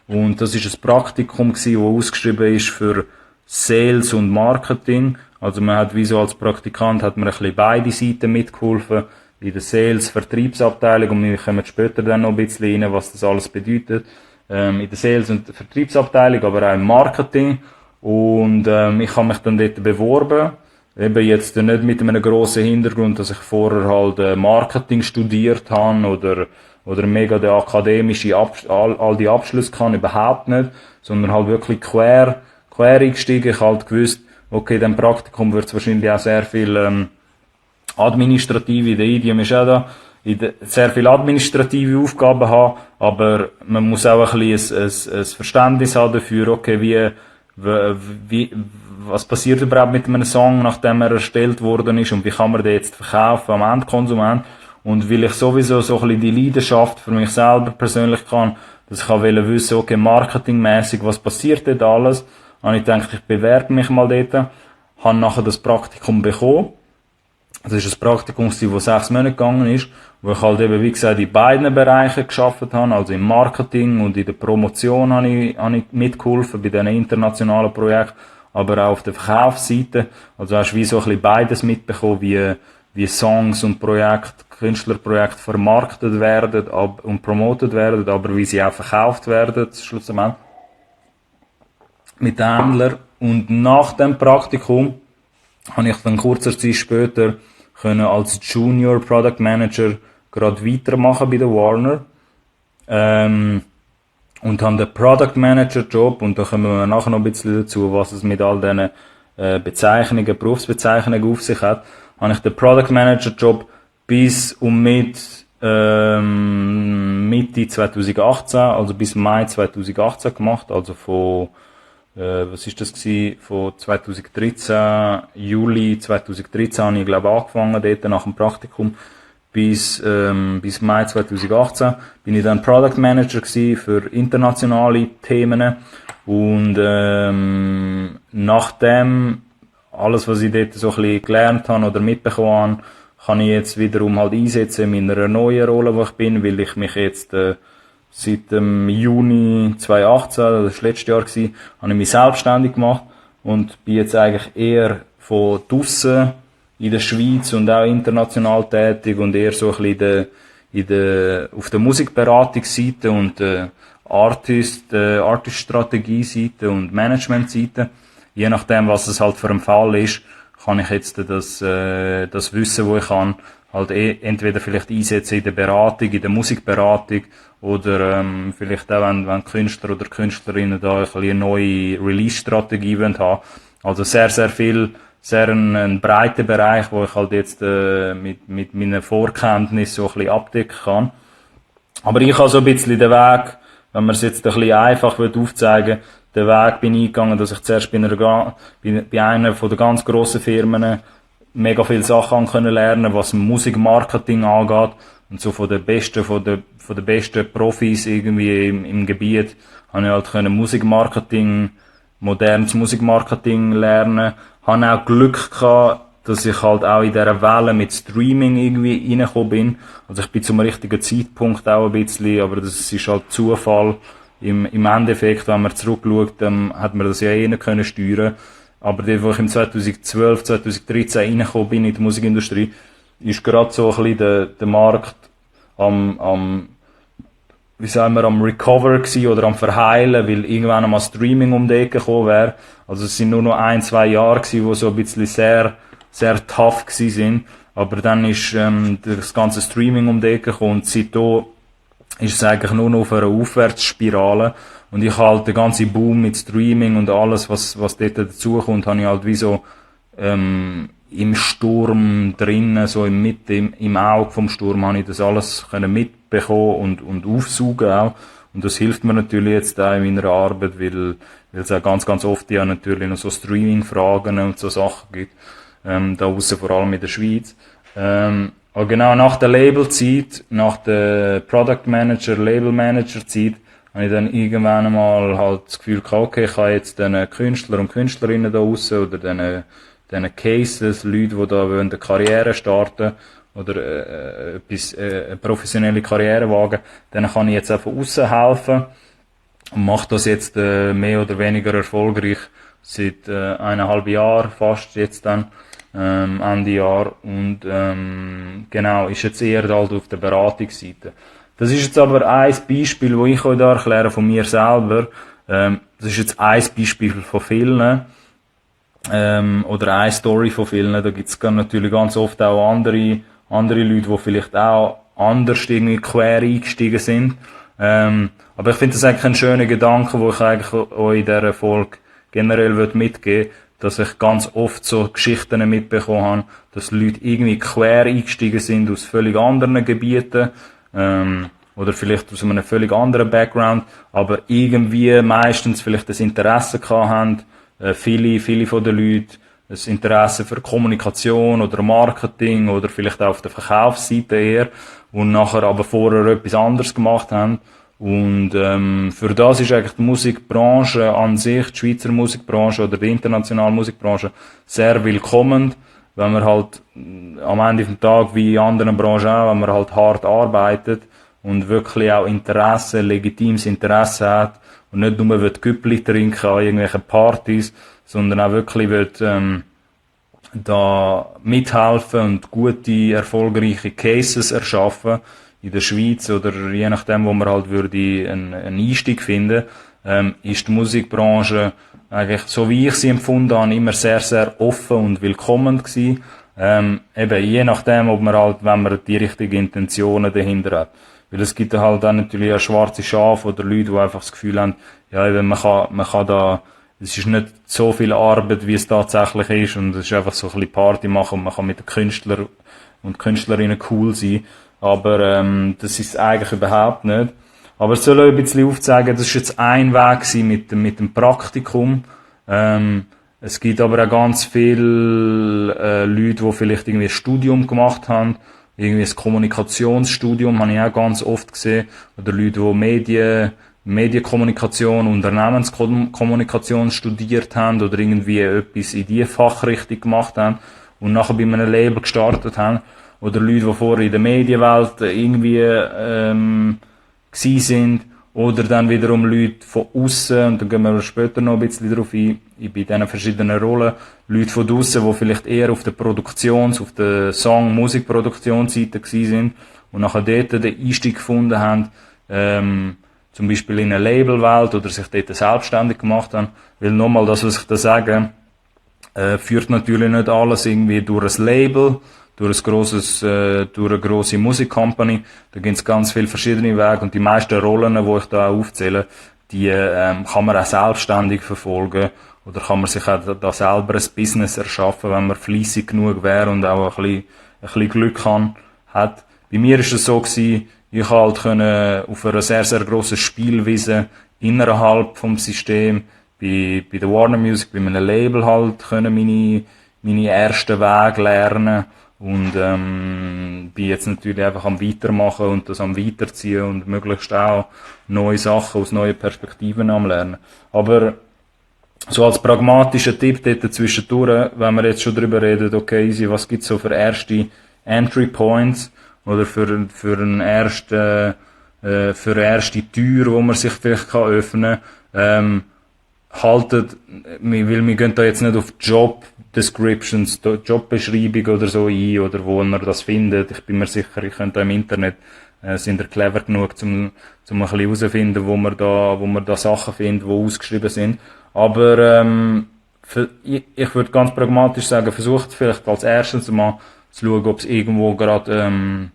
Und das ist ein Praktikum gewesen, das ausgeschrieben ist für Sales und Marketing. Also man hat wie so als Praktikant hat man ein bisschen beide Seiten mitgeholfen. In der Sales-Vertriebsabteilung, und wir kommen später dann noch ein bisschen rein, was das alles bedeutet. In der Sales- und Vertriebsabteilung, aber auch im Marketing. Und ich habe mich dann dort beworben. Eben jetzt nicht mit einem grossen Hintergrund, dass ich vorher halt Marketing studiert habe oder mega der akademische all die Abschlüsse kann, überhaupt nicht, sondern halt wirklich quer eingestiegen. Ich halt gewusst, okay, dem Praktikum wird es wahrscheinlich auch sehr viel administrative, in der IDIM ist auch da, sehr viele administrative Aufgaben haben, aber man muss auch ein bisschen ein Verständnis haben dafür, okay, was passiert überhaupt mit einem Song, nachdem er erstellt worden ist und wie kann man den jetzt verkaufen am Endkonsument. Und weil ich sowieso so ein bisschen die Leidenschaft für mich selber persönlich kann, dass ich auch wissen, okay, marketingmäßig, was passiert dort alles, habe ich gedacht, ich bewerbe mich mal dort, habe nachher das Praktikum bekommen. Das ist ein Praktikum, das 6 Monate gegangen ist, wo ich halt eben, wie gesagt, in beiden Bereichen gearbeitet habe, also im Marketing und in der Promotion habe ich mitgeholfen bei diesen internationalen Projekten, aber auch auf der Verkaufsseite. Also hast du wie so ein bisschen beides mitbekommen, wie Songs und Künstlerprojekte vermarktet werden und promotet werden, aber wie sie auch verkauft werden, schlussendlich mit den Händlern. Und nach dem Praktikum habe ich dann kurzer Zeit später können als Junior Product Manager gerade weitermachen bei der Warner. Und habe den Product Manager Job, und da kommen wir nachher noch ein bisschen dazu, was es mit all diesen Berufsbezeichnungen auf sich hat, habe ich den Product Manager Job bis und mit Mitte 2018, also bis Mai 2018 gemacht, also von was ist das gewesen? Von 2013, Juli 2013 habe ich glaube angefangen, dort nach dem Praktikum, bis Mai 2018 bin ich dann Product Manager gewesen für internationale Themen und nachdem alles, was ich dort so ein bisschen gelernt habe oder mitbekommen habe, kann ich jetzt wiederum halt einsetzen in meiner neuen Rolle, wo ich bin, weil ich mich jetzt seit dem Juni 2018, das war letztes Jahr, habe ich mich selbstständig gemacht und bin jetzt eigentlich eher von draussen in der Schweiz und auch international tätig und eher so ein bisschen auf der Musikberatungsseite und Artist-Strategie-Seite und Management-Seite. Je nachdem, was es halt für ein Fall ist, kann ich jetzt das Wissen, wo ich kann, halt entweder vielleicht einsetzen in der Beratung, in der Musikberatung oder vielleicht auch, wenn Künstler oder Künstlerinnen da eine neue Release-Strategie haben. Also sehr, sehr viel, sehr ein breiter Bereich, wo ich halt jetzt mit meinen Vorkenntnissen so ein bisschen abdecken kann. Aber ich habe so ein bisschen den Weg, wenn man es jetzt ein bisschen einfach aufzeigen will, den Weg bin ich eingegangen, dass ich zuerst bei einer von den ganz grossen Firmen mega viele Sachen können lernen, was Musikmarketing angeht. Und so von den besten Profis irgendwie im Gebiet habe ich halt Musikmarketing, modernes Musikmarketing lernen. Habe auch Glück gehabt, dass ich halt auch in dieser Welle mit Streaming irgendwie reingekommen bin. Also ich bin zum richtigen Zeitpunkt auch ein bisschen, aber das ist halt Zufall. Im Endeffekt, wenn man zurückschaut, hat man das ja nicht können steuern. Aber dort, wo ich im 2012, 2013 reingekommen bin in die Musikindustrie, ist gerade so ein bisschen der Markt am Recover gewesen oder am Verheilen, weil irgendwann einmal Streaming um die Ecke gekommen wäre. Also es sind nur noch 1-2 Jahre gewesen, wo so ein bisschen sehr, sehr tough gewesen sind. Aber dann ist das ganze Streaming um die Ecke gekommen und seitdem ist es eigentlich nur noch auf einer Aufwärtsspirale. Und ich halt den ganzen Boom mit Streaming und alles, was dort dazukommt, habe ich halt wie so im Sturm drinnen, so im Auge vom Sturm, habe ich das alles können mitbekommen und aufsaugen auch. Und das hilft mir natürlich jetzt auch in meiner Arbeit, weil es auch ganz, ganz oft ja natürlich noch so Streaming-Fragen und so Sachen gibt. Da aussen, vor allem in der Schweiz. Aber genau nach der Labelzeit, nach der Product Manager, Label Manager Zeit, habe ich dann irgendwann einmal halt das Gefühl gehabt, okay, ich kann jetzt den Künstler und Künstlerinnen da aussen oder diesen Cases, Leute, die da eine Karriere starten oder eine professionelle Karriere wagen, denen kann ich jetzt auch von aussen helfen und mache das jetzt mehr oder weniger erfolgreich seit 1,5 Jahren fast jetzt dann. Ende Jahr und genau, ist jetzt eher halt auf der Beratungsseite. Das ist jetzt aber ein Beispiel, das ich euch da erkläre von mir selber. Das ist jetzt ein Beispiel von vielen oder eine Story von vielen. Da gibt es natürlich ganz oft auch andere Leute, die vielleicht auch anders irgendwie quer eingestiegen sind. Aber ich finde das eigentlich ein schöner Gedanke, wo ich eigentlich euch in dieser Folge generell mitgeben will, dass ich ganz oft so Geschichten mitbekommen habe, dass Leute irgendwie quer eingestiegen sind aus völlig anderen Gebieten, oder vielleicht aus einem völlig anderen Background, aber irgendwie meistens vielleicht das Interesse gehabt haben, viele von den Leuten, das Interesse für Kommunikation oder Marketing oder vielleicht auch auf der Verkaufsseite eher, und nachher aber vorher etwas anderes gemacht haben. Und für das ist eigentlich die Musikbranche an sich, die Schweizer Musikbranche oder die internationale Musikbranche, sehr willkommen, wenn man halt am Ende des Tages, wie in anderen Branchen auch, wenn man halt hart arbeitet und wirklich auch Interesse, legitimes Interesse hat und nicht nur Güppli trinken an irgendwelchen Partys, sondern auch wirklich da mithelfen und gute, erfolgreiche Cases erschaffen in der Schweiz oder je nachdem, wo man halt würde einen Einstieg finden, ist die Musikbranche eigentlich, so wie ich sie empfunden habe, immer sehr, sehr offen und willkommen gewesen. Eben, je nachdem, ob man halt, wenn man die richtigen Intentionen dahinter hat. Weil es gibt halt auch natürlich ein schwarze Schaf oder Leute, die einfach das Gefühl haben, ja, eben, man kann da, es ist nicht so viel Arbeit, wie es tatsächlich ist, und es ist einfach so ein bisschen Party machen und man kann mit den Künstlern und Künstlerinnen cool sein. Aber das ist eigentlich überhaupt nicht. Aber es soll euch ein bisschen aufzeigen, das ist jetzt ein Weg gewesen mit dem Praktikum. Es gibt aber auch ganz viele Leute, die vielleicht irgendwie ein Studium gemacht haben. Irgendwie ein Kommunikationsstudium habe ich auch ganz oft gesehen. Oder Leute, die Medienkommunikation, Unternehmenskommunikation studiert haben oder irgendwie etwas in diese Fachrichtung gemacht haben und nachher bei einem Label gestartet haben. Oder Leute, die vorher in der Medienwelt irgendwie gsi sind. Oder dann wiederum Leute von aussen, und da gehen wir später noch ein bisschen drauf ein, bei diesen verschiedenen Rollen. Leute von aussen, die vielleicht eher auf der auf der Musikproduktionsseite gsi sind und nachher dort den Einstieg gefunden haben, zum Beispiel in einer Labelwelt oder sich dort selbstständig gemacht haben. Weil nochmal, das, was ich da sage, führt natürlich nicht alles irgendwie durch ein Label, durch eine grosse Musikcompany. Da gibt es ganz viele verschiedene Wege und die meisten Rollen, die ich da aufzähle, die kann man auch selbstständig verfolgen oder kann man sich auch da selber ein Business erschaffen, wenn man fleissig genug wäre und auch ein bisschen Glück hat. Bei mir ist es so gewesen, ich halt können auf einer sehr, sehr grossen Spielwiese innerhalb vom System bei der Warner Music, bei meinem Label halt können meine ersten Wege lernen und bin jetzt natürlich einfach am Weitermachen und das am Weiterziehen und möglichst auch neue Sachen aus neuen Perspektiven am Lernen. Aber so als pragmatischer Tipp dort zwischendurch, wenn wir jetzt schon drüber reden, okay, easy, was gibt's so für erste Entry Points oder für eine erste Tür, wo man sich vielleicht öffnen kann, haltet, weil wir gehen da jetzt nicht auf Job Descriptions, Jobbeschreibung oder so ein, oder wo man das findet. Ich bin mir sicher, ich könnte im Internet, sind ihr clever genug, um ein bisschen herauszufinden, wo man da Sachen findet, die ausgeschrieben sind. Aber, ich würde ganz pragmatisch sagen, versucht vielleicht als erstes mal zu schauen, ob es irgendwo gerade,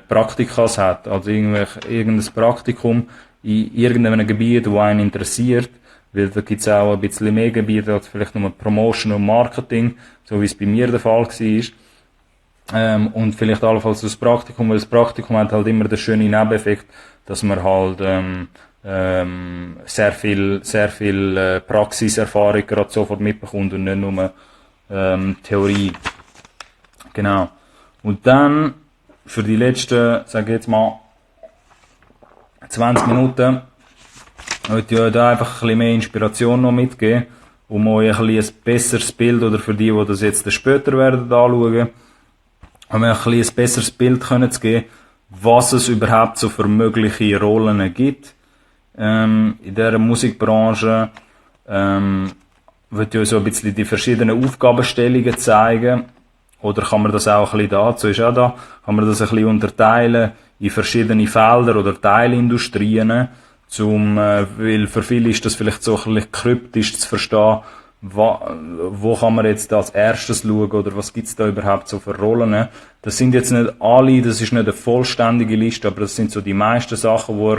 Praktikas hat. Also irgendein Praktikum in irgendeinem Gebiet, wo einen interessiert. Weil da gibt's auch ein bisschen mehr Gebiete als vielleicht nur Promotion und Marketing, so wie es bei mir der Fall war. Und vielleicht allenfalls das Praktikum, weil das Praktikum hat halt immer den schönen Nebeneffekt, dass man halt sehr viel Praxiserfahrung gerade sofort mitbekommt und nicht nur Theorie. Genau. Und dann für die letzten, sage ich jetzt mal, 20 Minuten ich möchte ja da einfach ein bisschen mehr Inspiration noch mitgeben, um euch ein besseres Bild, oder für die das jetzt später werden anschauen, um euch ein besseres Bild zu geben, was es überhaupt so für mögliche Rollen gibt. In dieser Musikbranche würde ich euch so ein bisschen die verschiedenen Aufgabenstellungen zeigen. Oder kann man das auch ein bisschen dazu ist auch da, kann man das ein bisschen unterteilen in verschiedene Felder oder Teilindustrien. Weil für viele ist das vielleicht so ein bisschen kryptisch zu verstehen, wo kann man jetzt als erstes schauen oder was gibt's da überhaupt so für Rollen. Das sind jetzt nicht alle, das ist nicht eine vollständige Liste, aber das sind so die meisten Sachen, wo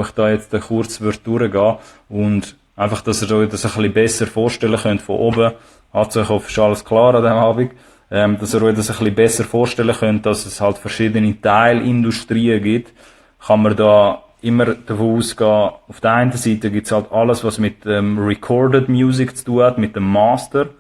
ich da jetzt kurz durchgehen und einfach, dass ihr euch das ein bisschen besser vorstellen könnt von oben. Also ich hoffe, ist alles klar an diesem Abend. Dass ihr euch das ein bisschen besser vorstellen könnt, dass es halt verschiedene Teilindustrien gibt, kann man da immer davon ausgehen, auf der einen Seite gibt's halt alles, was mit Recorded Music zu tun hat, mit dem Master.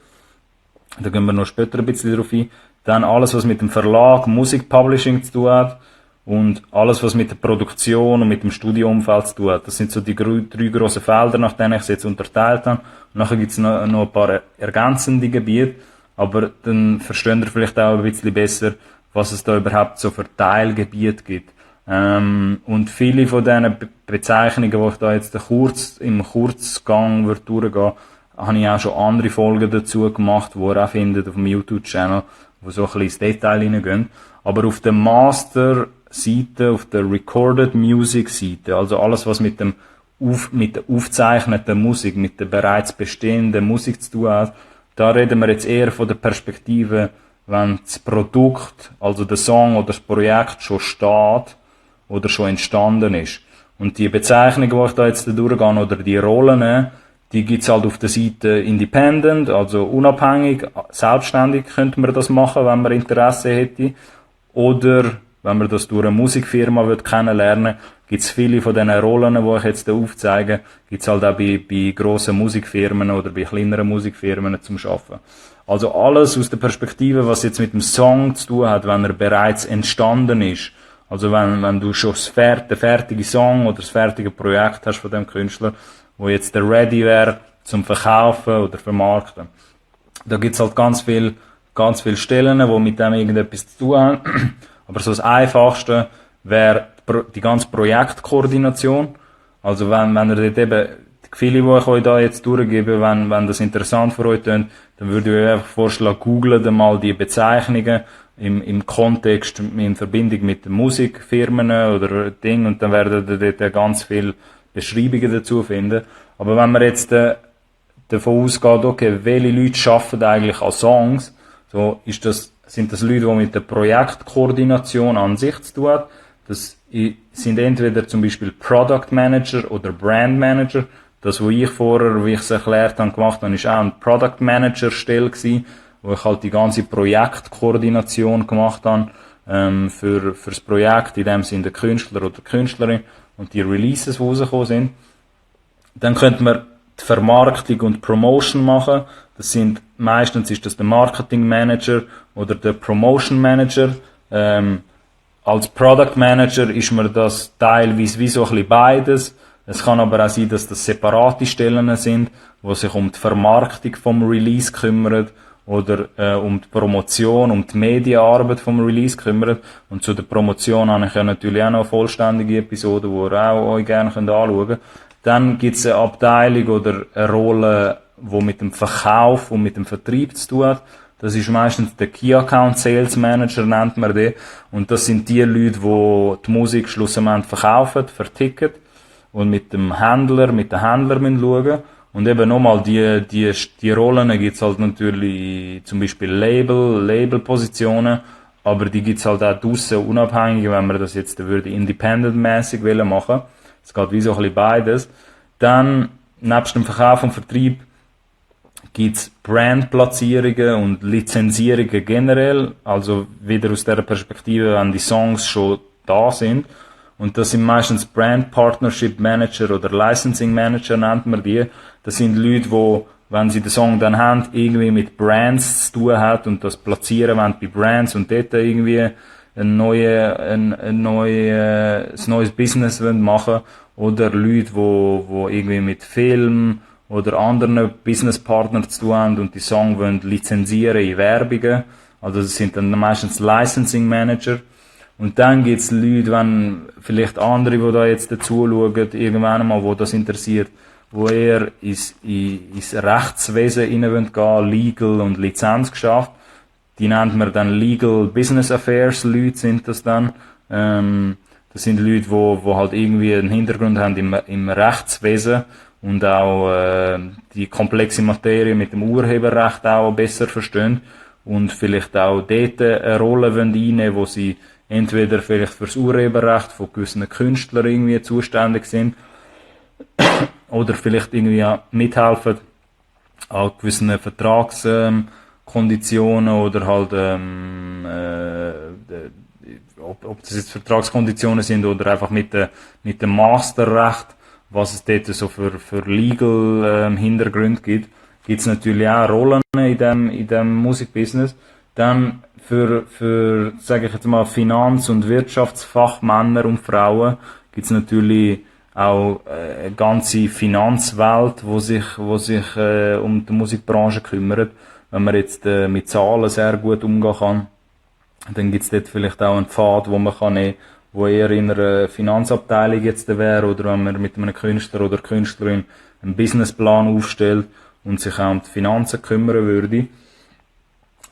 Da gehen wir noch später ein bisschen drauf ein. Dann alles, was mit dem Verlag, Musikpublishing zu tun hat. Und alles, was mit der Produktion und mit dem Studioumfeld zu tun hat. Das sind so die drei grossen Felder, nach denen ich es jetzt unterteilt habe. Und nachher gibt's noch ein paar ergänzende Gebiete. Aber dann versteht ihr vielleicht auch ein bisschen besser, was es da überhaupt so für Teilgebiete gibt. Und viele von diesen Bezeichnungen, die ich da jetzt im Kurzgang durchgehen, habe ich auch schon andere Folgen dazu gemacht, die ihr auch findet auf dem YouTube-Channel, wo so ein bisschen ins Detail reingehen. Aber auf der Master-Seite, auf der Recorded Music-Seite, also alles, was mit der aufgezeichneten Musik, mit der bereits bestehenden Musik zu tun hat, da reden wir jetzt eher von der Perspektive, wenn das Produkt, also der Song oder das Projekt schon steht oder schon entstanden ist. Und die Bezeichnung, die ich da jetzt durchgehe, oder die Rollen, die gibt's halt auf der Seite independent, also unabhängig, selbstständig könnte man das machen, wenn man Interesse hätte. Oder wenn man das durch eine Musikfirma kennenlernen will, gibt's viele von diesen Rollen, die ich jetzt aufzeige, gibt's halt auch bei grossen Musikfirmen oder bei kleineren Musikfirmen zum Arbeiten. Also alles aus der Perspektive, was jetzt mit dem Song zu tun hat, wenn er bereits entstanden ist. Also wenn du schon den fertigen Song oder das fertige Projekt hast von dem Künstler, wo jetzt der ready wäre zum Verkaufen oder Vermarkten. Da gibt's halt ganz viel Stellen, die mit dem irgendetwas zu tun haben. Aber so das Einfachste wäre die ganze Projektkoordination. Also wenn ihr dort eben viele, die ich euch da jetzt durchgebe, wenn das interessant für euch klingt, dann würde ich euch einfach vorschlagen, googelt mal die Bezeichnungen im Kontext, in Verbindung mit den Musikfirmen oder Ding, und dann werdet ihr dort ganz viele Beschreibungen dazu finden. Aber wenn man jetzt davon ausgeht, okay, welche Leute arbeiten eigentlich an Songs, so sind das Leute, die mit der Projektkoordination an sich zu tun haben. Das sind entweder zum Beispiel Product Manager oder Brand Manager. Das, was ich vorher, wie ich es erklärt habe, gemacht habe, ist auch eine Product Manager Stelle gewesen, wo ich halt die ganze Projektkoordination gemacht habe, fürs Projekt, in dem Sinne der Künstler oder Künstlerin und die Releases, die rausgekommen sind. Dann könnte man die Vermarktung und Promotion machen. Meistens ist das der Marketing Manager oder der Promotion Manager. Als Product Manager ist mir das teilweise wie so ein bisschen beides. Es kann aber auch sein, dass das separate Stellen sind, die sich um die Vermarktung vom Release kümmern oder um die Promotion, um die Medienarbeit vom Release kümmern. Und zu der Promotion habe ich ja natürlich auch noch eine vollständige Episode, die ihr auch euch gerne anschauen könnt. Dann gibt es eine Abteilung oder eine Rolle, die mit dem Verkauf und mit dem Vertrieb zu tun hat. Das ist meistens der Key Account Sales Manager, nennt man den. Und das sind die Leute, die die Musik schlussendlich verkaufen, verticken und mit den Händlern schauen. Und eben nochmal, die Rollen gibt's halt natürlich, zum Beispiel Label-Positionen, aber die gibt's halt auch draussen unabhängig, wenn man das jetzt independent-mäßig machen. Es geht wie so ein bisschen beides. Dann, nebst dem Verkauf und Vertrieb, gibt's Brandplatzierungen und Lizenzierungen generell, also wieder aus der Perspektive, wenn die Songs schon da sind. Und das sind meistens Brand Partnership Manager oder Licensing Manager, nennt man die. Das sind Leute, die, wenn sie den Song dann haben, irgendwie mit Brands zu tun haben und das platzieren wollen bei Brands und dort irgendwie ein neues Business machen wollen. Oder Leute, die irgendwie mit Film oder anderen Businesspartnern zu tun haben und die Song wollen lizenzieren in Werbungen. Also das sind dann meistens Licensing Manager. Und dann gibt's Leute, wenn vielleicht andere, die da jetzt dazu schauen, irgendwann mal, wo das interessiert, wo eher ins Rechtswesen rein gehen, Legal und Lizenzgeschäft. Die nennt man dann Legal Business Affairs Leute, sind das dann. Das sind Leute, die halt irgendwie einen Hintergrund haben im Rechtswesen und auch die komplexe Materie mit dem Urheberrecht auch besser verstehen und vielleicht auch dort eine Rolle einnehmen wollen, wo sie entweder vielleicht fürs Urheberrecht von gewissen Künstlern irgendwie zuständig sind oder vielleicht irgendwie mithelfen an gewissen Vertragskonditionen oder halt ob das jetzt Vertragskonditionen sind oder einfach mit dem Masterrecht, was es dort so für Legal Hintergründe gibt, gibt's natürlich auch Rollen in dem Musikbusiness. Dann für sage ich jetzt mal, Finanz- und Wirtschaftsfachmänner und Frauen gibt's natürlich auch eine ganze Finanzwelt, wo sich um die Musikbranche kümmert. Wenn man jetzt mit Zahlen sehr gut umgehen kann, dann gibt's dort vielleicht auch einen Pfad, wo man kann nehmen, wo eher in einer Finanzabteilung jetzt wäre, oder wenn man mit einem Künstler oder Künstlerin einen Businessplan aufstellt und sich auch um die Finanzen kümmern würde.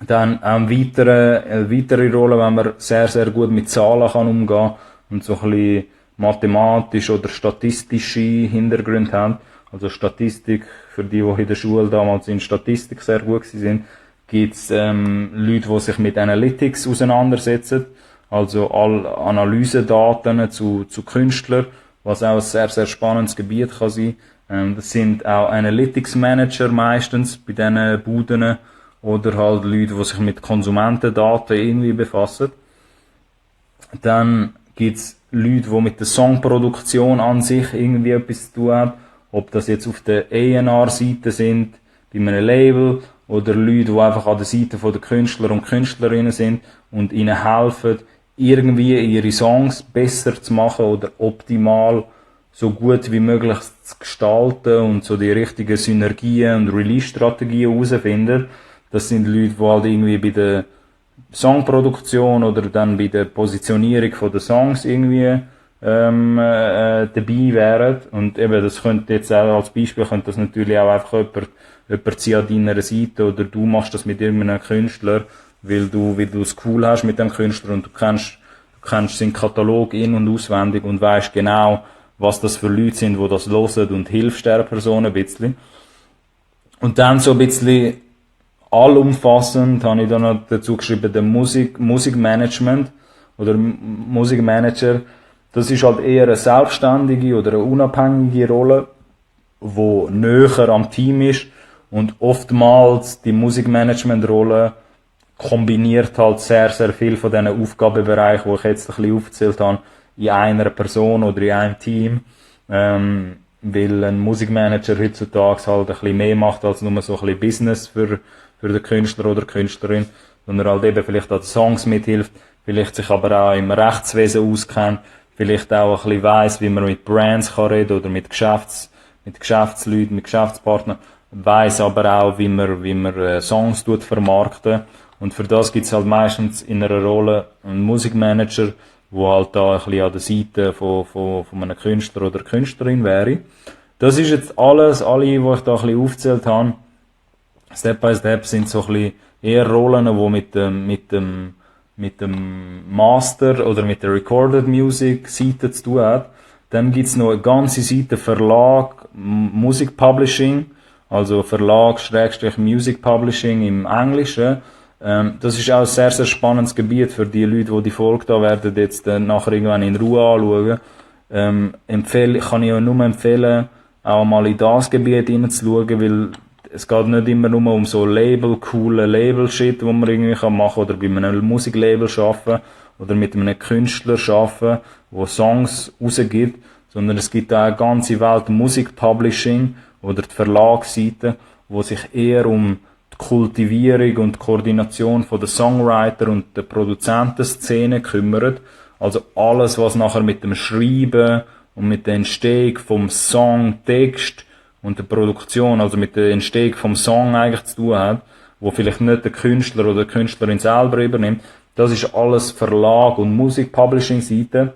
Dann auch eine weitere Rolle, wenn man sehr, sehr gut mit Zahlen kann umgehen und so ein bisschen mathematisch oder statistische Hintergründe haben. Also Statistik, für die in der Schule damals in Statistik sehr gut sind, gibt's Leute, die sich mit Analytics auseinandersetzen, also all Analysedaten zu Künstlern, was auch ein sehr, sehr spannendes Gebiet kann sein. Das sind auch Analytics Manager meistens bei diesen Buden oder halt Leute, die sich mit Konsumentendaten irgendwie befassen. Dann gibt's Leute, die mit der Songproduktion an sich irgendwie etwas zu tun haben, ob das jetzt auf der A&R-Seite sind, bei einem Label, oder Leute, die einfach an der Seite der Künstler und Künstlerinnen sind und ihnen helfen, irgendwie ihre Songs besser zu machen oder optimal so gut wie möglich zu gestalten und so die richtigen Synergien und Release-Strategien herausfinden. Das sind Leute, die halt irgendwie bei der Songproduktion oder dann bei der Positionierung der Songs irgendwie dabei wären. Und eben, das könnte jetzt auch als Beispiel, könnte das natürlich auch einfach jemand sein an deiner Seite, oder du machst das mit irgendeinem Künstler, weil du es cool hast mit dem Künstler und du kennst seinen Katalog in- und auswendig und weißt genau, was das für Leute sind, die das hören, und hilfst der Person ein bisschen. Und dann so ein bisschen allumfassend habe ich dann noch dazu geschrieben, der Musikmanagement oder Musikmanager. Das ist halt eher eine selbstständige oder eine unabhängige Rolle, wo näher am Team ist, und oftmals die Musikmanagement-Rolle kombiniert halt sehr, sehr viel von diesen Aufgabenbereichen, die ich jetzt ein bisschen aufgezählt habe, in einer Person oder in einem Team. Weil ein Musikmanager heutzutage halt ein bisschen mehr macht als nur so ein bisschen Business für den Künstler oder Künstlerin, sondern halt eben vielleicht an den Songs mithilft, vielleicht sich aber auch im Rechtswesen auskennt, vielleicht auch ein bisschen weiss, wie man mit Brands kann reden oder mit Geschäftsleuten, mit Geschäftspartnern, weiss aber auch, wie man Songs vermarkten. Und für das gibt's halt meistens in einer Rolle einen Musikmanager, wo halt da ein bisschen an der Seite von einem Künstler oder Künstlerin wäre. Das ist jetzt alles, alle, die ich da ein bisschen aufgezählt habe. Step by Step sind so ein bisschen eher Rollen, die mit dem Master oder mit der Recorded Music Seite zu tun hat. Dann gibt's noch eine ganze Seite Verlag, Music Publishing, also Verlag, Music Publishing im Englischen. Das ist auch ein sehr, sehr spannendes Gebiet für die Leute, die Folge da werden jetzt nachher irgendwann in Ruhe anschauen. Kann ich euch nur empfehlen, auch mal in das Gebiet hineinzuschauen, weil es geht nicht immer nur um so coole Label-Shit, wo man irgendwie machen kann, oder bei einem Musiklabel arbeiten, oder mit einem Künstler arbeiten, der Songs rausgibt, sondern es gibt auch eine ganze Welt Musikpublishing oder die Verlagsseite, wo sich eher um die Kultivierung und die Koordination von der Songwriter und der Produzentenszene kümmert. Also alles, was nachher mit dem Schreiben und mit der Entstehung vom Songtext und der Produktion, also mit der Entstehung vom Song eigentlich zu tun hat, wo vielleicht nicht der Künstler oder die Künstlerin selber übernimmt. Das ist alles Verlag und Musik-Publishing-Seite.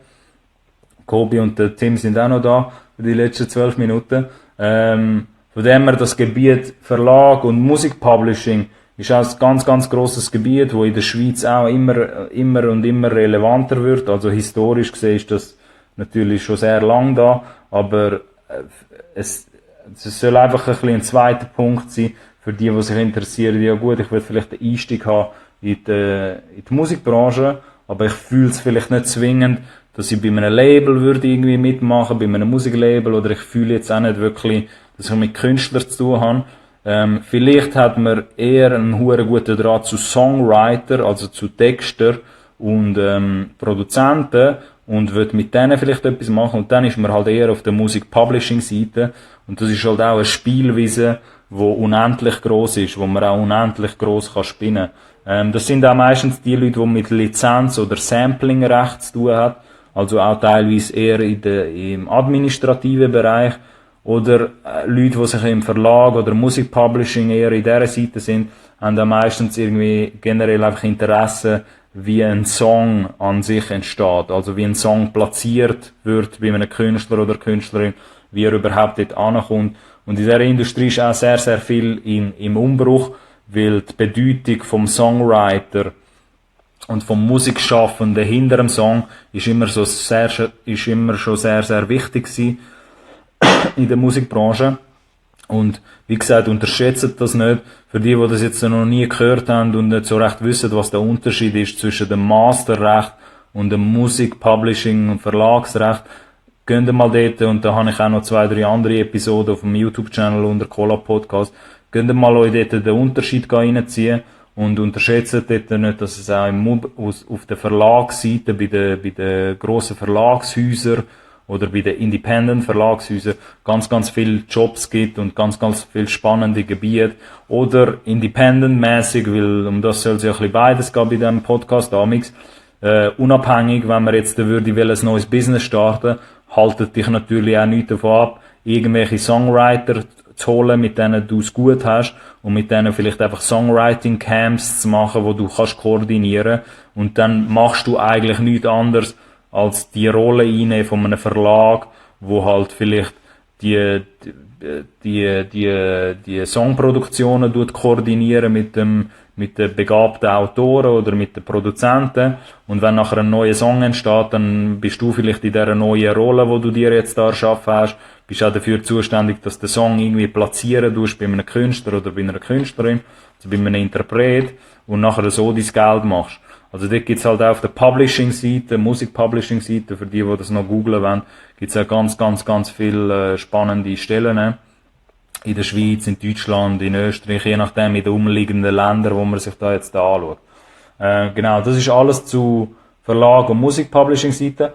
Kobi und der Tim sind auch noch da für die letzten 12 Minuten. Von dem her, das Gebiet Verlag und Musikpublishing ist auch ein ganz, ganz grosses Gebiet, wo in der Schweiz auch immer relevanter wird. Also historisch gesehen ist das natürlich schon sehr lang da, aber es soll einfach ein bisschen ein zweiter Punkt sein für die sich interessieren. Ja gut, ich will vielleicht den Einstieg haben in die Musikbranche, aber ich fühle es vielleicht nicht zwingend, dass ich bei einem Label würde irgendwie mitmachen, bei einem Musiklabel, oder ich fühle jetzt auch nicht wirklich, dass ich mit Künstlern zu tun habe. Vielleicht hat man eher einen hohen guten Draht zu Songwriter, also zu Texter und Produzenten, und wird mit denen vielleicht etwas machen, und dann ist man halt eher auf der Musik-Publishing-Seite, und das ist halt auch eine Spielwiese, wo unendlich groß ist, wo man auch unendlich groß kann spinnen. Das sind auch meistens die Leute, die mit Lizenz oder Sampling-Recht zu tun haben, also auch teilweise eher im administrativen Bereich, oder Leute, die sich im Verlag oder Musikpublishing eher in dieser Seite sind, haben dann meistens irgendwie generell einfach Interesse, wie ein Song an sich entsteht, also wie ein Song platziert wird bei einem Künstler oder Künstlerin, wie er überhaupt dort ankommt. Und in dieser Industrie ist auch sehr, sehr viel im Umbruch, weil die Bedeutung vom Songwriter und vom Musikschaffenden hinter dem Song ist immer schon sehr, sehr wichtig gewesen in der Musikbranche. Und wie gesagt, unterschätzt das nicht. Für die das jetzt noch nie gehört haben und nicht so recht wissen, was der Unterschied ist zwischen dem Masterrecht und dem Musikpublishing und Verlagsrecht, geht mal dort, und da habe ich auch noch 2, 3 andere Episoden auf dem YouTube-Channel unter Cola Podcast. Geht mal euch dort den Unterschied reinziehen und unterschätzt dort nicht, dass es auch auf der Verlagsseite, bei den grossen Verlagshäusern oder bei den Independent Verlagshäusern ganz, ganz viele Jobs gibt und ganz, ganz viele spannende Gebiete. Oder Independent-mäßig, weil um das soll es ja ein bisschen beides gehen bei diesem Podcast damals. Unabhängig, wenn man jetzt ein neues Business starten, haltet dich natürlich auch nicht davon ab, irgendwelche Songwriter zu holen, mit denen du es gut hast, und mit denen vielleicht einfach Songwriting-Camps zu machen, wo du kannst koordinieren, und dann machst du eigentlich nichts anderes, als die Rolle einnehmen von einem Verlag, wo halt vielleicht die Songproduktionen koordinieren mit den begabten Autoren oder mit den Produzenten. Und wenn nachher ein neuer Song entsteht, dann bist du vielleicht in dieser neuen Rolle, wo du dir jetzt da erschaffen hast, bist auch dafür zuständig, dass der Song irgendwie platzieren tust bei einem Künstler oder bei einer Künstlerin, also bei einem Interpret, und nachher so dein Geld machst. Also dort gibt's halt auch auf der Publishing-Seite, Musik-Publishing-Seite, für die das noch googlen wollen, gibt's auch ganz viele spannende Stellen. In der Schweiz, in Deutschland, in Österreich, je nachdem in den umliegenden Ländern, wo man sich da jetzt anschaut. Genau, das ist alles zu Verlag- und Musik-Publishing-Seite.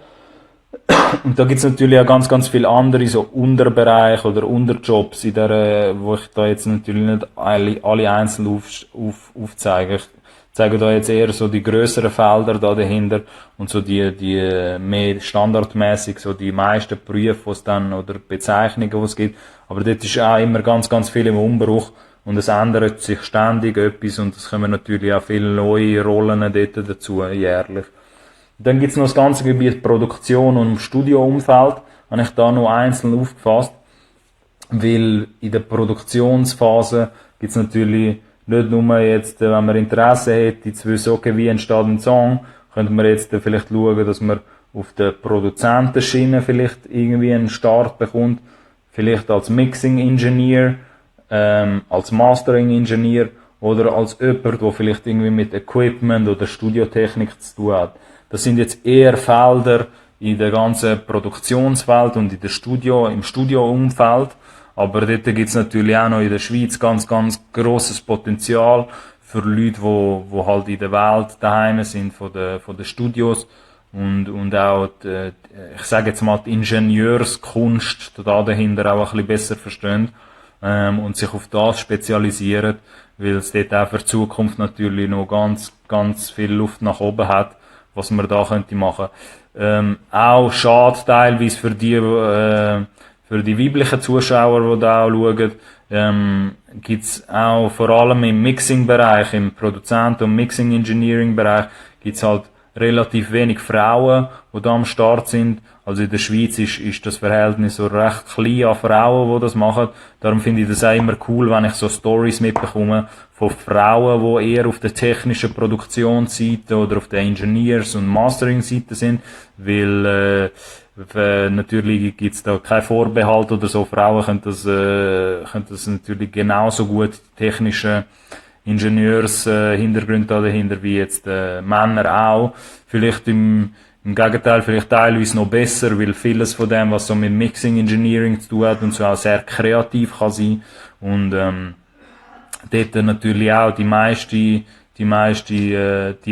Und da gibt's natürlich auch ganz viele andere, so Unterbereiche oder Unterjobs, wo ich da jetzt natürlich nicht alle einzeln aufzeige. Ich zeige da jetzt eher so die grösseren Felder da dahinter und so die mehr standardmäßig, so die meisten Berufe, was dann, oder Bezeichnungen, die es gibt. Aber dort ist auch immer ganz viel im Umbruch und es ändert sich ständig etwas und es kommen natürlich auch viele neue Rollen dort dazu, jährlich. Dann gibt's noch das ganze Gebiet Produktion und Studioumfeld, habe ich da noch einzeln aufgefasst, weil in der Produktionsphase gibt's natürlich nicht nur jetzt, wenn man Interesse hätte, zu wissen, okay, wie entsteht ein Song, könnte man jetzt vielleicht schauen, dass man auf der Produzentenschiene vielleicht irgendwie einen Start bekommt, vielleicht als Mixing Engineer, als Mastering Engineer oder als jemand, der vielleicht irgendwie mit Equipment oder Studiotechnik zu tun hat. Das sind jetzt eher Felder in der ganzen Produktionswelt und im Studioumfeld. Aber dort gibt's natürlich auch noch in der Schweiz ganz grosses Potenzial für Leute, die halt in der Welt daheim sind von den Studios und auch ich sage jetzt mal die Ingenieurskunst da dahinter auch ein bisschen besser verstehen und sich auf das spezialisieren, weil es dort auch für die Zukunft natürlich noch ganz viel Luft nach oben hat, was man da könnte machen. Auch schade teilweise für die weiblichen Zuschauer, die da auch schauen, gibt's auch vor allem im Mixing-Bereich, im Produzenten- und Mixing-Engineering-Bereich, gibt's halt relativ wenig Frauen, die da am Start sind. Also in der Schweiz ist das Verhältnis so recht klein an Frauen, die das machen. Darum finde ich das auch immer cool, wenn ich so Stories mitbekomme von Frauen, die eher auf der technischen Produktionsseite oder auf der Engineers- und Mastering-Seite sind, weil natürlich gibt's da kein Vorbehalt oder so. Frauen können das natürlich genauso gut, technische Ingenieurs-Hintergründe dahinter, wie jetzt Männer auch. Vielleicht im Gegenteil, vielleicht teilweise noch besser, weil vieles von dem, was so mit Mixing Engineering zu tun hat und so auch sehr kreativ kann sein. Und dort natürlich auch die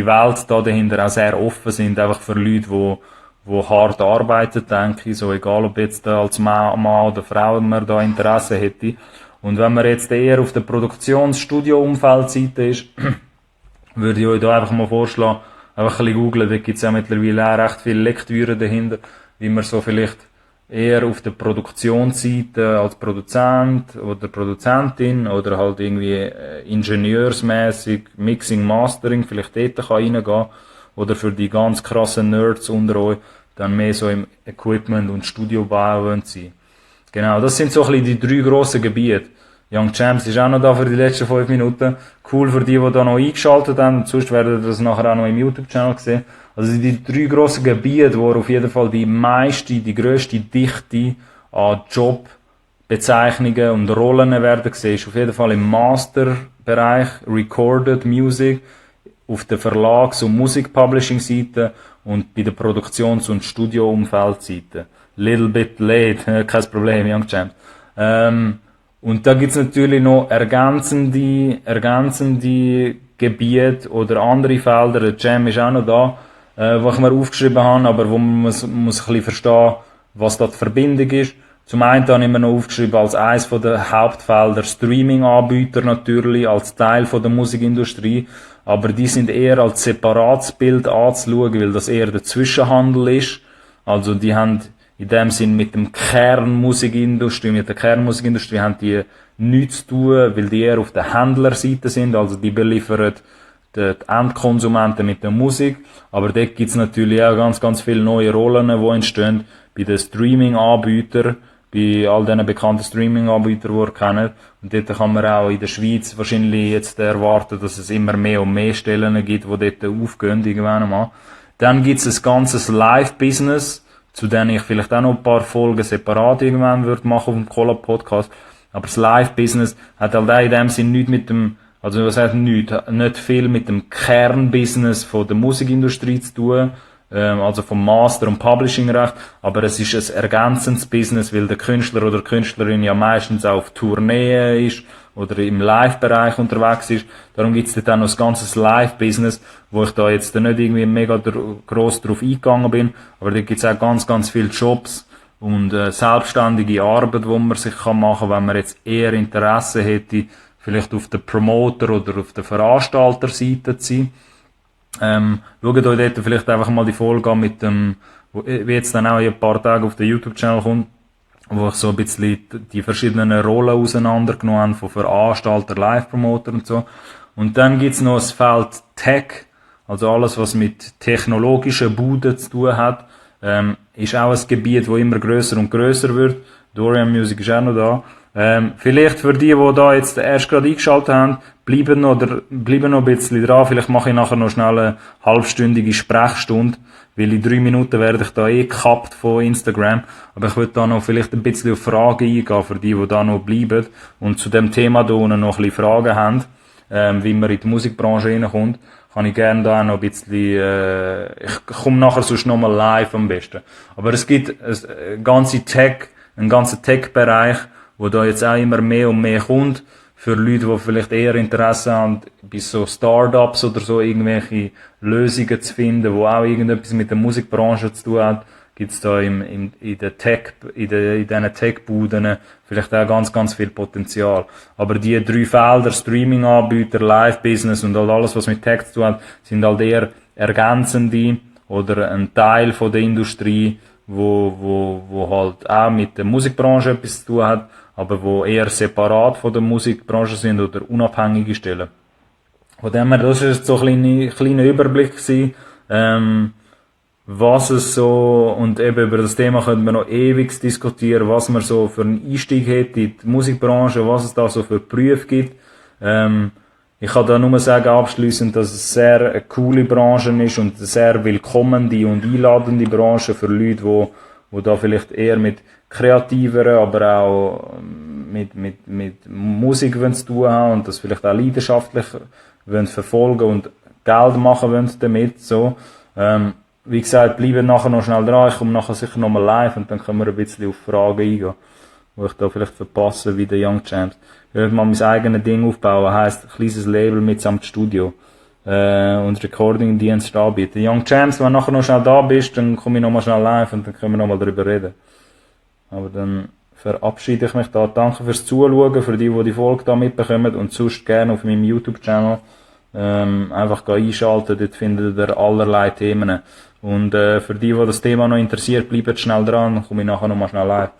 Welt da dahinter auch sehr offen sind, einfach für Leute, die hart arbeiten, denke ich, so egal ob jetzt als Mann oder Frau man da Interesse hätte. Und wenn man jetzt eher auf der Produktionsstudio-Umfeldseite ist, würde ich euch da einfach mal vorschlagen, einfach ein bisschen googlen, da gibt's ja mittlerweile auch recht viele Lektüre dahinter, wie man so vielleicht eher auf der Produktionsseite als Produzent oder Produzentin oder halt irgendwie ingenieursmäßig Mixing, Mastering vielleicht dort kann reingehen oder für die ganz krassen Nerds unter euch dann mehr so im Equipment- und Studiobau wollen sein. Genau, das sind so ein bisschen die 3 grossen Gebiete. Young Champs ist auch noch da für die letzten 5 Minuten. Cool für die da noch eingeschaltet haben. Und sonst werdet ihr das nachher auch noch im YouTube-Channel sehen. Also die 3 grossen Gebiete, wo auf jeden Fall die grösste Dichte an Jobbezeichnungen und Rollen werden gesehen, ist auf jeden Fall im Masterbereich, Recorded Music, auf der Verlags- und Musik-Publishing-Seite und bei der Produktions- und Studio-Umfeld-Seite. Little bit late, kein Problem, Young Champs. Und da gibt's natürlich noch ergänzende Gebiete oder andere Felder. Der Jam ist auch noch da, wo ich mir aufgeschrieben habe, aber wo man muss ein bisschen verstehen, was da die Verbindung ist. Zum einen habe ich mir noch aufgeschrieben als eines der Hauptfelder Streaming-Anbieter natürlich, als Teil von der Musikindustrie. Aber die sind eher als separates Bild anzuschauen, weil das eher der Zwischenhandel ist. Also die haben in dem Sinn mit der Kernmusikindustrie haben die nichts zu tun, weil die eher auf der Händlerseite sind. Also die beliefern die Endkonsumenten mit der Musik, aber dort gibt's natürlich auch ganz, ganz viele neue Rollen, die entstehen, bei den Streaming-Anbietern, bei all diesen bekannten Streaming-Anbietern, die ihr kennt. Und dort kann man auch in der Schweiz wahrscheinlich jetzt erwarten, dass es immer mehr und mehr Stellen gibt, die dort aufgehen, irgendwann einmal. Dann gibt's ein ganzes Live-Business, zu denen ich vielleicht auch noch ein paar Folgen separat irgendwann würde machen auf dem Collab-Podcast. Aber das Live-Business hat halt auch in dem Sinn nichts mit dem, also was heißt nichts, nicht viel mit dem Kernbusiness von der Musikindustrie zu tun, also vom Master- und Publishing-Recht, aber es ist ein ergänzendes Business, weil der Künstler oder Künstlerin ja meistens auch auf Tournee ist oder im Live-Bereich unterwegs ist. Darum gibt's dort auch noch ein ganzes Live-Business, wo ich da jetzt nicht irgendwie mega gross drauf eingegangen bin, aber da gibt's auch ganz, ganz viele Jobs und selbstständige Arbeit, wo man sich machen kann, wenn man jetzt eher Interesse hätte, vielleicht auf der Promoter- oder auf der Veranstalterseite zu sein. Schaut euch dort vielleicht einfach mal die Folge an mit dem, wie jetzt dann auch in ein paar Tagen auf den YouTube-Channel kommt, wo ich so ein bisschen die verschiedenen Rollen auseinandergenommen habe, von Veranstalter, Live-Promoter und so. Und dann gibt's noch das Feld Tech, also alles, was mit technologischen Buden zu tun hat, ist auch ein Gebiet, das immer grösser und grösser wird. Dorian Music ist auch noch da. Vielleicht für die da jetzt erst gerade eingeschaltet haben, bleiben noch ein bisschen dran. Vielleicht mache ich nachher noch schnell eine halbstündige Sprechstunde, weil in 3 Minuten werde ich da gekappt von Instagram. Aber ich würde da noch vielleicht ein bisschen auf Fragen eingehen, für die da noch bleiben und zu dem Thema da unten noch ein bisschen Fragen haben, wie man in die Musikbranche reinkommt. Kann ich gerne da noch ein bisschen, ich komme nachher sonst nochmal live am besten. Aber es gibt einen ganzen Tech-Bereich, wo da jetzt auch immer mehr und mehr kommt, für Leute, die vielleicht eher Interesse haben, bei so Startups oder so irgendwelche Lösungen zu finden, wo auch irgendetwas mit der Musikbranche zu tun hat, gibt's da in diesen Tech-Buden vielleicht auch ganz, ganz viel Potenzial. Aber die 3 Felder, Streaming-Anbieter, Live-Business und alles, was mit Tech zu tun hat, sind halt eher ergänzende oder ein Teil von der Industrie, wo halt auch mit der Musikbranche etwas zu tun hat, aber wo eher separat von der Musikbranche sind oder unabhängige Stellen. Von dem her, das ist so ein kleiner Überblick gewesen, was es so, und eben über das Thema könnte man noch ewig diskutieren, was man so für einen Einstieg hätte in die Musikbranche, was es da so für Berufe gibt. Ich kann da nur sagen, abschliessend, dass es sehr eine coole Branche ist und eine sehr willkommene und einladende Branche für Leute, die da vielleicht eher mit kreativeren, aber auch mit Musik wollen zu tun haben und das vielleicht auch leidenschaftlich wollen verfolgen und Geld machen wollen damit, so. Wie gesagt, bleiben nachher noch schnell dran, ich komme nachher sicher nochmal live und dann können wir ein bisschen auf Fragen eingehen, wo ich da vielleicht verpasse, wie der Young Champs. Ich will mal mein eigenes Ding aufbauen, heisst, ein kleines Label mitsamt Studio, und Recording-Dienst anbieten. Young Champs, wenn du nachher noch schnell da bist, dann komme ich nochmal schnell live und dann können wir nochmal darüber reden. Aber dann verabschiede ich mich da. Danke fürs Zuschauen, für die die Folge da mitbekommen und sonst gerne auf meinem YouTube-Channel. Einfach einschalten, dort findet ihr allerlei Themen. Und für die das Thema noch interessiert, bleibt schnell dran, dann komme ich nachher nochmal schnell live.